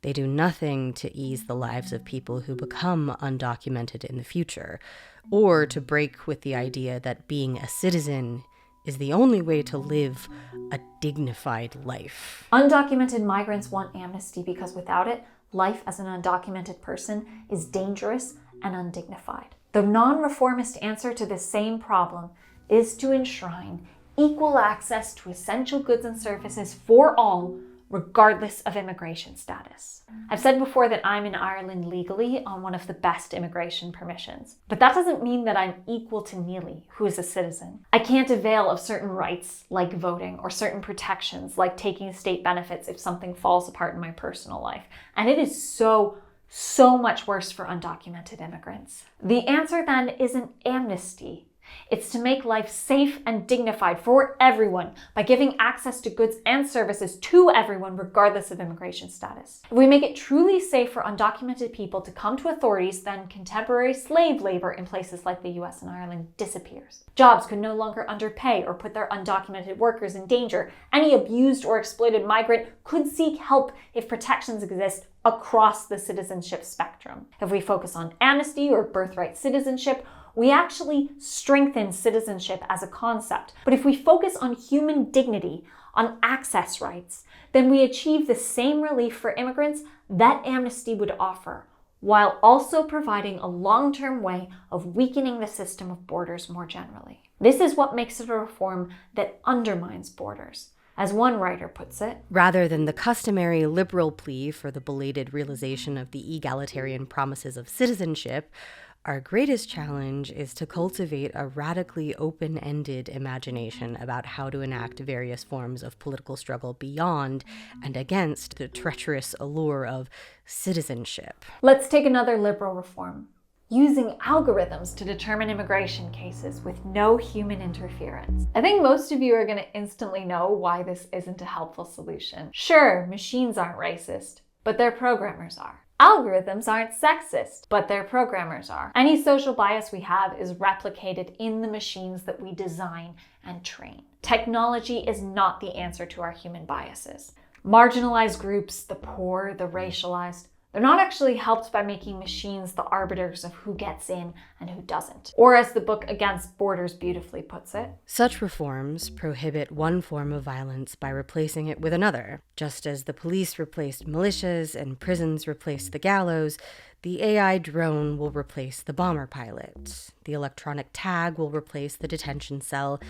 They do nothing to ease the lives of people who become undocumented in the future, or to break with the idea that being a citizen is the only way to live a dignified life. Undocumented migrants want amnesty because without it, life as an undocumented person is dangerous and undignified. The non-reformist answer to this same problem is to enshrine equal access to essential goods and services for all, regardless of immigration status. I've said before that I'm in Ireland legally on one of the best immigration permissions, but that doesn't mean that I'm equal to Neely, who is a citizen. I can't avail of certain rights, like voting, or certain protections, like taking state benefits if something falls apart in my personal life. And it is so much worse for undocumented immigrants. The answer then isn't amnesty. It's to make life safe and dignified for everyone by giving access to goods and services to everyone regardless of immigration status. If we make it truly safe for undocumented people to come to authorities, then contemporary slave labor in places like the US and Ireland disappears. Jobs could no longer underpay or put their undocumented workers in danger. Any abused or exploited migrant could seek help if protections exist across the citizenship spectrum. If we focus on amnesty or birthright citizenship, we actually strengthen citizenship as a concept. But if we focus on human dignity, on access rights, then we achieve the same relief for immigrants that amnesty would offer, while also providing a long-term way of weakening the system of borders more generally. This is what makes it a reform that undermines borders. As one writer puts it, rather than the customary liberal plea for the belated realization of the egalitarian promises of citizenship, our greatest challenge is to cultivate a radically open-ended imagination about how to enact various forms of political struggle beyond and against the treacherous allure of citizenship. Let's take another liberal reform. Using algorithms to determine immigration cases with no human interference. I think most of you are going to instantly know why this isn't a helpful solution. Sure, machines aren't racist, but their programmers are. Algorithms aren't sexist, but their programmers are. Any social bias we have is replicated in the machines that we design and train. Technology is not the answer to our human biases. Marginalized groups, the poor, the racialized, they're not actually helped by making machines the arbiters of who gets in and who doesn't. Or as the book Against Borders beautifully puts it, such reforms prohibit one form of violence by replacing it with another. Just as the police replaced militias and prisons replaced the gallows, the AI drone will replace the bomber pilot. The electronic tag will replace the detention cell,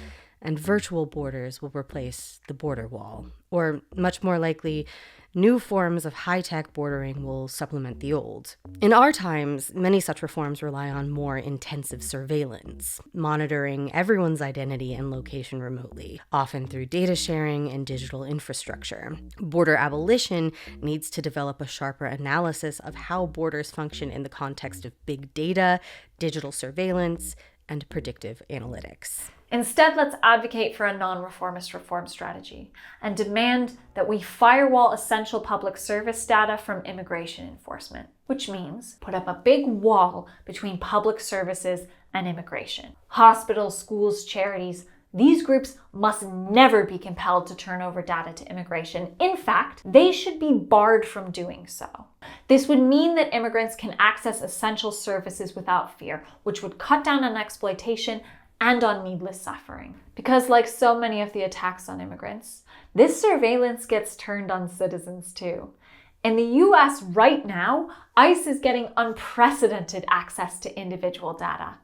and virtual borders will replace the border wall. Or, much more likely, new forms of high-tech bordering will supplement the old. In our times, many such reforms rely on more intensive surveillance, monitoring everyone's identity and location remotely, often through data sharing and digital infrastructure. Border abolition needs to develop a sharper analysis of how borders function in the context of big data, digital surveillance, and predictive analytics. Instead, let's advocate for a non-reformist reform strategy and demand that we firewall essential public service data from immigration enforcement, which means put up a big wall between public services and immigration. Hospitals, schools, charities, these groups must never be compelled to turn over data to immigration. In fact, they should be barred from doing so. This would mean that immigrants can access essential services without fear, which would cut down on exploitation and on needless suffering. Because like so many of the attacks on immigrants, this surveillance gets turned on citizens too. In the US right now, ICE is getting unprecedented access to individual data.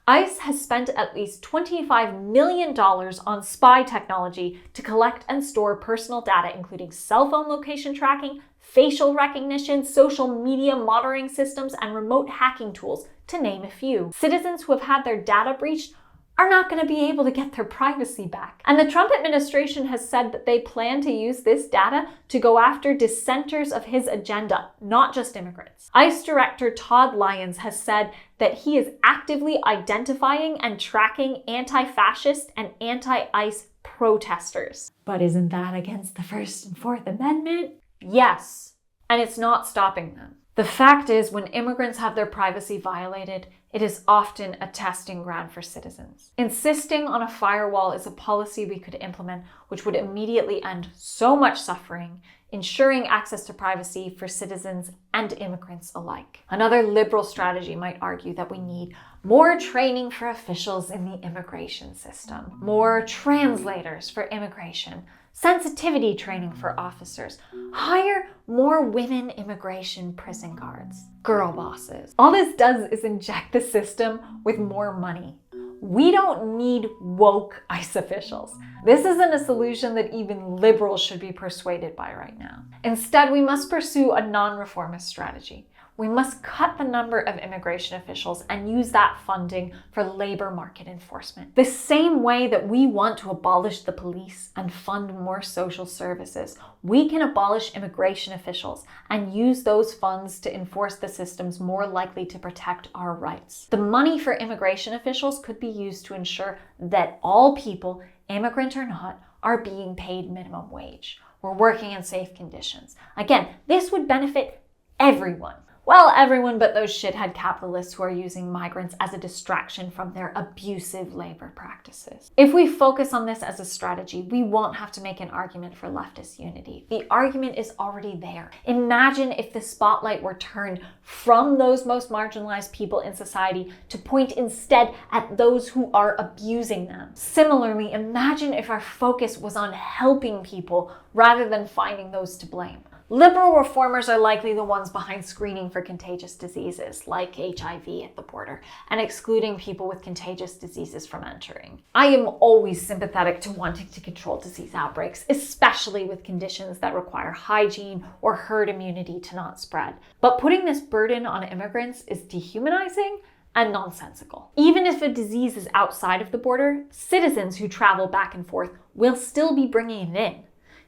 ICE has spent at least $25 million on spy technology to collect and store personal data, including cell phone location tracking, facial recognition, social media monitoring systems, and remote hacking tools, to name a few. Citizens who have had their data breached are not going to be able to get their privacy back. And the Trump administration has said that they plan to use this data to go after dissenters of his agenda, not just immigrants. ICE Director Todd Lyons has said that he is actively identifying and tracking anti-fascist and anti-ICE protesters. But isn't that against the First and Fourth Amendment? Yes. And it's not stopping them. The fact is, when immigrants have their privacy violated, it is often a testing ground for citizens. Insisting on a firewall is a policy we could implement which would immediately end so much suffering, ensuring access to privacy for citizens and immigrants alike. Another liberal strategy might argue that we need more training for officials in the immigration system, more translators for immigration, sensitivity training for officers, hire more women immigration prison guards, girl bosses. All this does is inject the system with more money. We don't need woke ICE officials. This isn't a solution that even liberals should be persuaded by right now. Instead, we must pursue a non-reformist strategy. We must cut the number of immigration officials and use that funding for labor market enforcement. The same way that we want to abolish the police and fund more social services, we can abolish immigration officials and use those funds to enforce the systems more likely to protect our rights. The money for immigration officials could be used to ensure that all people, immigrant or not, are being paid minimum wage or working in safe conditions. Again, this would benefit everyone. Well, everyone but those shithead capitalists who are using migrants as a distraction from their abusive labor practices. If we focus on this as a strategy, we won't have to make an argument for leftist unity. The argument is already there. Imagine if the spotlight were turned from those most marginalized people in society to point instead at those who are abusing them. Similarly, imagine if our focus was on helping people rather than finding those to blame. Liberal reformers are likely the ones behind screening for contagious diseases, like HIV at the border, and excluding people with contagious diseases from entering. I am always sympathetic to wanting to control disease outbreaks, especially with conditions that require hygiene or herd immunity to not spread. But putting this burden on immigrants is dehumanizing and nonsensical. Even if a disease is outside of the border, citizens who travel back and forth will still be bringing it in.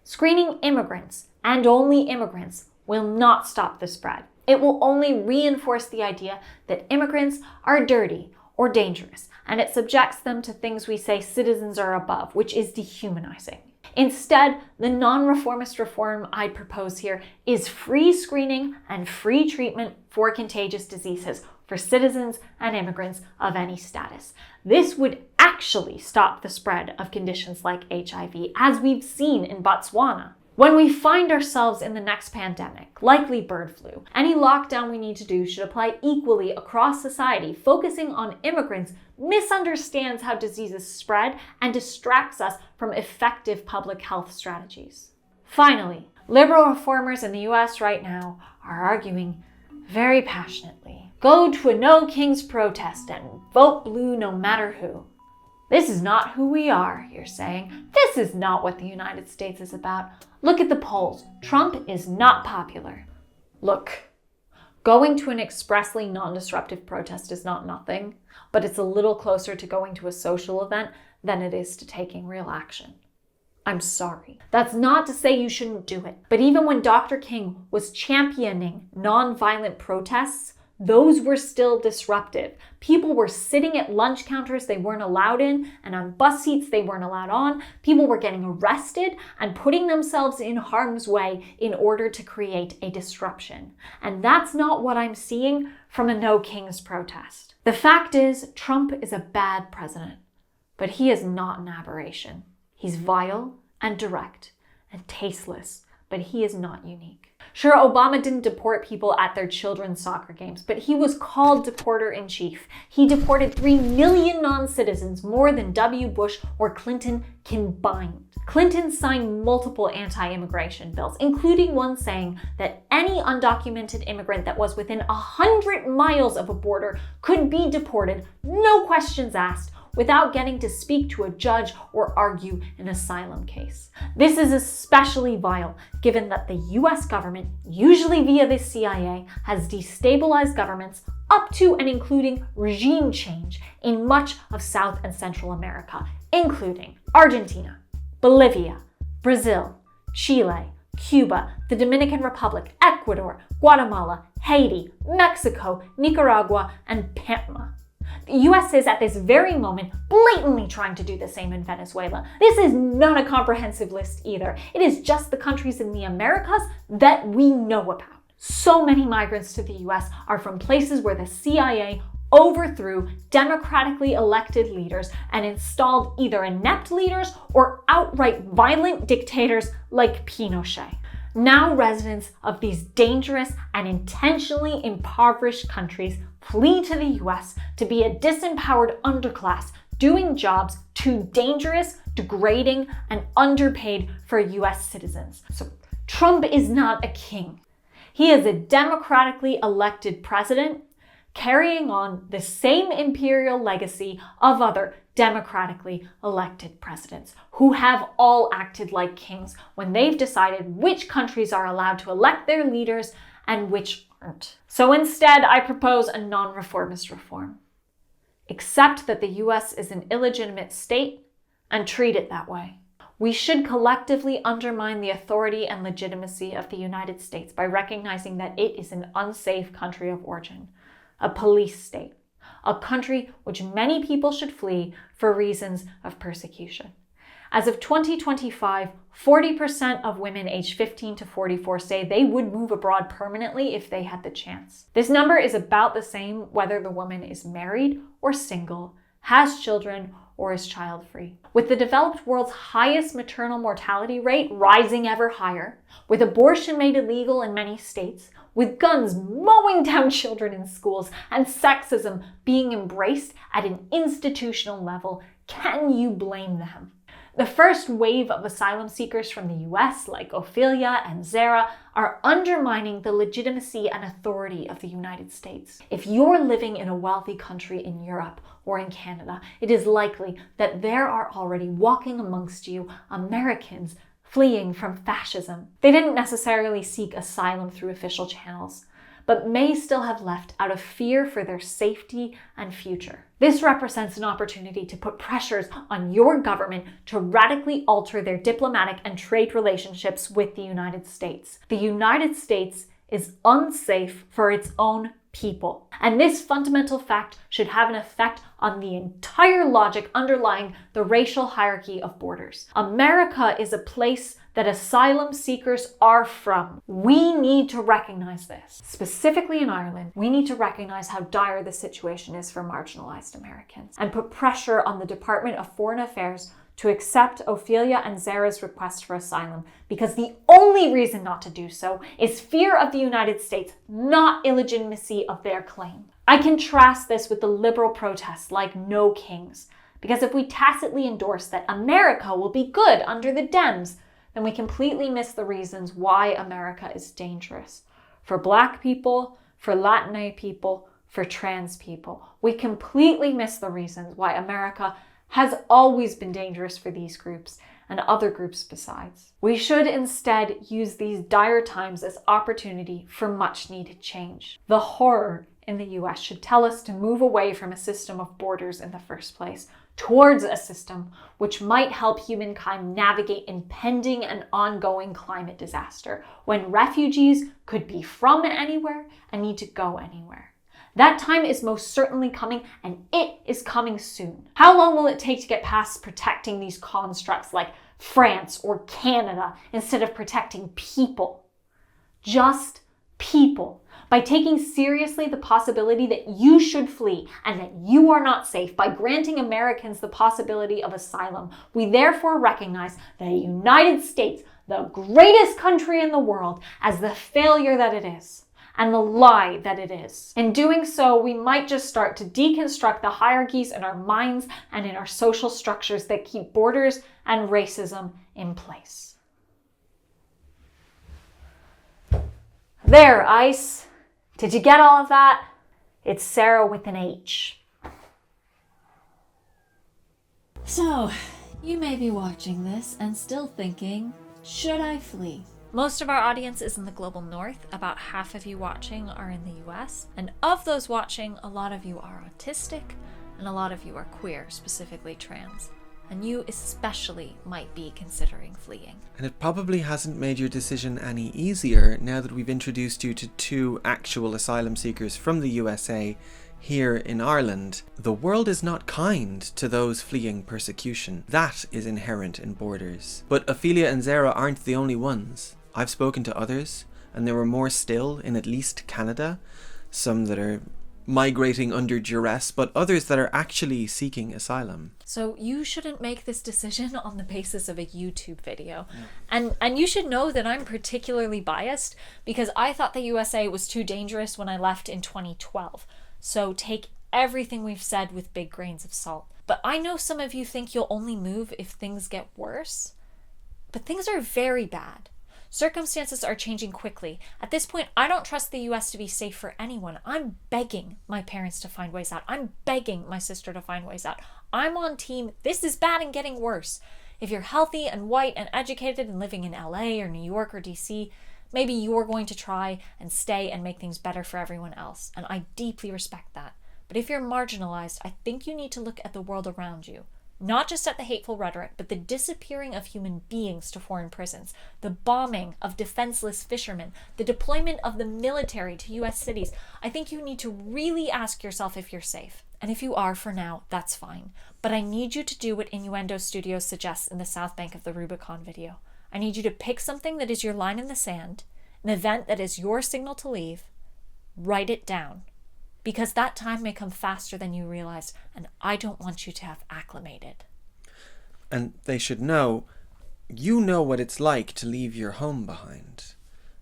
Screening immigrants, and only immigrants, will not stop the spread. It will only reinforce the idea that immigrants are dirty or dangerous, and it subjects them to things we say citizens are above, which is dehumanizing. Instead, the non-reformist reform I'd propose here is free screening and free treatment for contagious diseases for citizens and immigrants of any status. This would actually stop the spread of conditions like HIV, as we've seen in Botswana. When we find ourselves in the next pandemic, likely bird flu, any lockdown we need to do should apply equally across society. Focusing on immigrants misunderstands how diseases spread and distracts us from effective public health strategies. Finally, liberal reformers in the US right now are arguing very passionately. Go to a No Kings protest and vote blue no matter who. This is not who we are, you're saying. This is not what the United States is about. Look at the polls. Trump is not popular. Look, going to an expressly non-disruptive protest is not nothing, but it's a little closer to going to a social event than it is to taking real action. I'm sorry. That's not to say you shouldn't do it, but even when Dr. King was championing non-violent protests, those were still disruptive. People were sitting at lunch counters they weren't allowed in, and on bus seats they weren't allowed on. People were getting arrested and putting themselves in harm's way in order to create a disruption. And that's not what I'm seeing from a No Kings protest. The fact is, Trump is a bad president, but he is not an aberration. He's vile and direct and tasteless, but he is not unique. Sure, Obama didn't deport people at their children's soccer games, but he was called deporter-in-chief. He deported 3 million non-citizens, more than W. Bush or Clinton combined. Clinton signed multiple anti-immigration bills, including one saying that any undocumented immigrant that was within 100 miles of a border could be deported, no questions asked, without getting to speak to a judge or argue an asylum case. This is especially vile given that the US government, usually via the CIA, has destabilized governments up to and including regime change in much of South and Central America, including Argentina, Bolivia, Brazil, Chile, Cuba, the Dominican Republic, Ecuador, Guatemala, Haiti, Mexico, Nicaragua, and Panama. The US is at this very moment blatantly trying to do the same in Venezuela. This is not a comprehensive list either. It is just the countries in the Americas that we know about. So many migrants to the US are from places where the CIA overthrew democratically elected leaders and installed either inept leaders or outright violent dictators like Pinochet. Now residents of these dangerous and intentionally impoverished countries flee to the US to be a disempowered underclass doing jobs too dangerous, degrading, and underpaid for US citizens. So Trump is not a king. He is a democratically elected president carrying on the same imperial legacy of other democratically elected presidents who have all acted like kings when they've decided which countries are allowed to elect their leaders and which aren't. So instead, I propose a non-reformist reform. Accept that the US is an illegitimate state and treat it that way. We should collectively undermine the authority and legitimacy of the United States by recognizing that it is an unsafe country of origin, a police state, a country which many people should flee for reasons of persecution. As of 2025, 40% of women aged 15 to 44 say they would move abroad permanently if they had the chance. This number is about the same whether the woman is married or single, has children, or is child-free. With the developed world's highest maternal mortality rate rising ever higher, with abortion made illegal in many states, with guns mowing down children in schools, and sexism being embraced at an institutional level, can you blame them? The first wave of asylum seekers from the US, like Ophelia and Zara, are undermining the legitimacy and authority of the United States. If you're living in a wealthy country in Europe or in Canada, it is likely that there are already walking amongst you Americans fleeing from fascism. They didn't necessarily seek asylum through official channels, but may still have left out of fear for their safety and future. This represents an opportunity to put pressures on your government to radically alter their diplomatic and trade relationships with the United States. The United States is unsafe for its own people. And this fundamental fact should have an effect on the entire logic underlying the racial hierarchy of borders. America is a place that asylum seekers are from. We need to recognize this. Specifically in Ireland, we need to recognize how dire the situation is for marginalized Americans and put pressure on the Department of Foreign Affairs to accept Ophelia and Zara's request for asylum, because the only reason not to do so is fear of the United States, not illegitimacy of their claim. I contrast this with the liberal protests like No Kings, because if we tacitly endorse that America will be good under the Dems, then we completely miss the reasons why America is dangerous. For Black people, for Latina people, for trans people. We completely miss the reasons why America has always been dangerous for these groups and other groups besides. We should instead use these dire times as opportunity for much needed change. The horror in the US should tell us to move away from a system of borders in the first place, towards a system which might help humankind navigate impending and ongoing climate disaster, when refugees could be from anywhere and need to go anywhere. That time is most certainly coming, and it is coming soon. How long will it take to get past protecting these constructs like France or Canada instead of protecting people? Just people. By taking seriously the possibility that you should flee and that you are not safe, by granting Americans the possibility of asylum, we therefore recognize the United States, the greatest country in the world, as the failure that it is and the lie that it is. In doing so, we might just start to deconstruct the hierarchies in our minds and in our social structures that keep borders and racism in place. There, ICE. Did you get all of that? It's Sarah with an H. So, you may be watching this and still thinking, should I flee? Most of our audience is in the global north. About half of you watching are in the US. And of those watching, a lot of you are autistic and a lot of you are queer, specifically trans. And you especially might be considering fleeing. And it probably hasn't made your decision any easier now that we've introduced you to two actual asylum seekers from the USA here in Ireland. The world is not kind to those fleeing persecution. That is inherent in borders. But Ophelia and Zara aren't the only ones. I've spoken to others, And there were more still in at least Canada, some that are migrating under duress, but others that are actually seeking asylum. So you shouldn't make this decision on the basis of a YouTube video. And you should know that I'm particularly biased because I thought the USA was too dangerous when I left in 2012. So take everything we've said with big grains of salt. But I know some of you think you'll only move if things get worse. But things are very bad. Circumstances are changing quickly. At this point, I don't trust the US to be safe for anyone. I'm begging my parents to find ways out. I'm begging my sister to find ways out. I'm on team, this is bad and getting worse. If you're healthy and white and educated and living in LA or New York or DC, maybe you're going to try and stay and make things better for everyone else. And I deeply respect that. But if you're marginalized, I think you need to look at the world around you. Not just at the hateful rhetoric, but the disappearing of human beings to foreign prisons, the bombing of defenseless fishermen, the deployment of the military to US cities. I think you need to really ask yourself if you're safe. And if you are for now, that's fine. But I need you to do what Innuendo Studios suggests in the South Bank of the Rubicon video. I need you to pick something that is your line in the sand, an event that is your signal to leave, write it down. Because that time may come faster than you realize, and I don't want you to have acclimated. And they should know, you know what it's like to leave your home behind.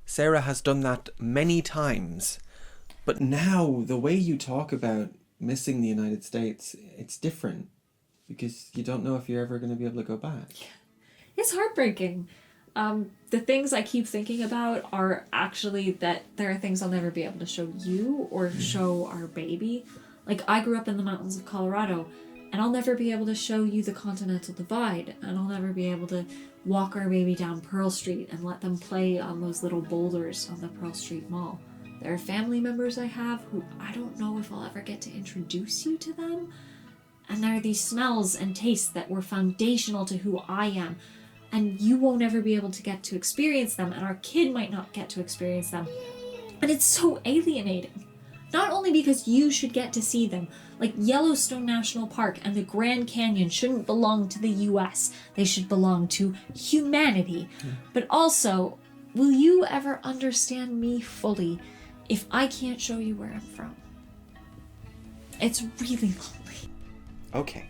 Sarah has done that many times. But now, the way you talk about missing the United States, it's different. Because you don't know if you're ever going to be able to go back. It's heartbreaking. The things I keep thinking about are actually that there are things I'll never be able to show you or show our baby. Like, I grew up in the mountains of Colorado, and I'll never be able to show you the Continental Divide, and I'll never be able to walk our baby down Pearl Street and let them play on those little boulders on the Pearl Street Mall. There are family members I have who I don't know if I'll ever get to introduce you to them. And there are these smells and tastes that were foundational to who I am. And you won't ever be able to get to experience them, and our kid might not get to experience them. And it's so alienating. Not only because you should get to see them, like Yellowstone National Park and the Grand Canyon shouldn't belong to the US, they should belong to humanity. But also, will you ever understand me fully if I can't show you where I'm from? It's really lonely. Okay.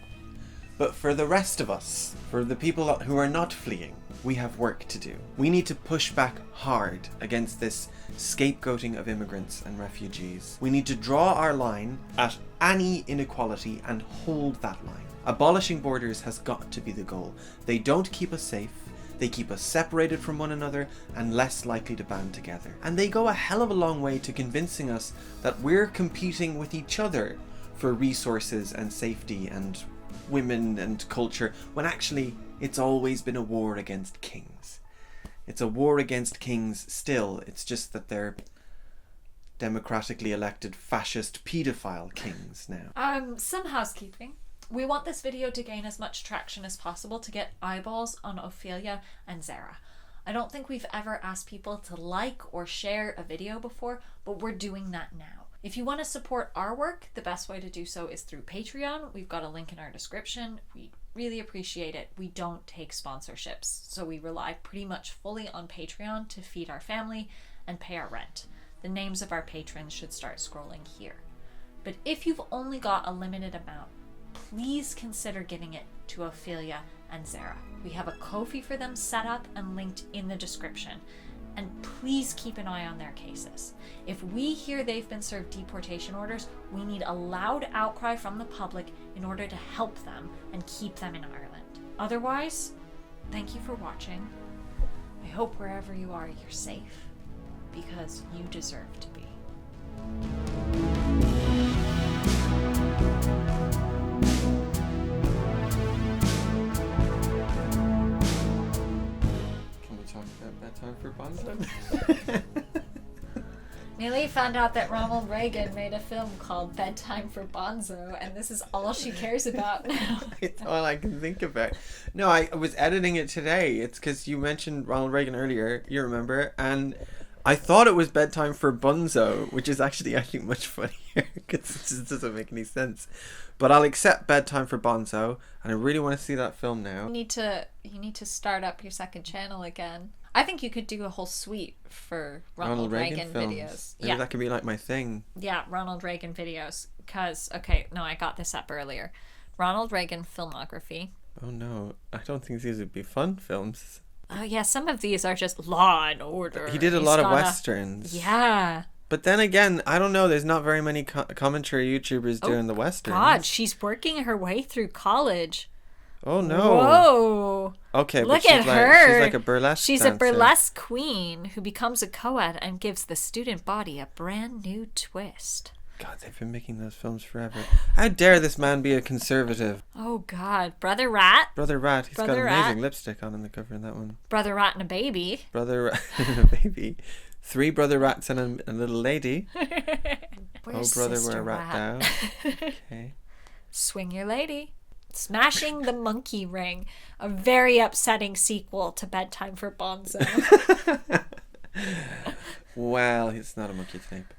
But for the rest of us, for the people who are not fleeing, we have work to do. We need to push back hard against this scapegoating of immigrants and refugees. We need to draw our line at any inequality and hold that line. Abolishing borders has got to be the goal. They don't keep us safe. They keep us separated from one another and less likely to band together. And they go a hell of a long way to convincing us that we're competing with each other for resources and safety and women and culture, when actually it's always been a war against kings. It's a war against kings still, it's just that they're democratically elected fascist paedophile kings now. Some housekeeping. We want this video to gain as much traction as possible to get eyeballs on Ophelia and Zara. I don't think we've ever asked people to like or share a video before, but we're doing that now. If you want to support our work, the best way to do so is through Patreon. We've got a link in our description. We really appreciate it. We don't take sponsorships, so we rely pretty much fully on Patreon to feed our family and pay our rent. The names of our patrons should start scrolling here. But if you've only got a limited amount, please consider giving it to Ophelia and Zara. We have a Ko-fi for them set up and linked in the description. And please keep an eye on their cases. If we hear they've been served deportation orders, we need a loud outcry from the public in order to help them and keep them in Ireland. Otherwise, thank you for watching. I hope wherever you are, you're safe, because you deserve to be. Bedtime for Bonzo? Millie found out that Ronald Reagan made a film called Bedtime for Bonzo, and this is all she cares about now. It's all I can think about. No, I was editing it today. It's because you mentioned Ronald Reagan earlier, you remember, and I thought it was Bedtime for Bonzo, which is actually, I think, much funnier, because it just doesn't make any sense. But I'll accept Bedtime for Bonzo, and I really want to see that film now. You need to start up your second channel again. I think you could do a whole suite for Ronald Reagan films. videos. Maybe that could be like my thing. Yeah, Ronald Reagan videos. Because, okay, no, I got this up earlier. Ronald Reagan filmography. Oh no, I don't think these would be fun films. Oh yeah, some of these are just Law and Order. He did a lot of westerns. Yeah. But then again, I don't know. There's not very many commentary YouTubers doing the westerns. God, she's working her way through college. Oh no. Whoa. Okay, look but at her. She's like a burlesque She's dancer. a burlesque queen who becomes a co-ed and gives the student body a brand new twist. God, they've been making those films forever. How dare this man be a conservative? Oh God, Brother Rat. Brother Rat. He's Brother got amazing Rat. lipstick on in the cover in that one. Brother Rat and a baby. Brother Rat and a baby. 3 brother rats and a little lady. Where's oh, brother, Sister we're a rat now. Okay. Swing your lady. Smashing the Monkey Ring, a very upsetting sequel to Bedtime for Bonzo. Well, it's not a monkey type.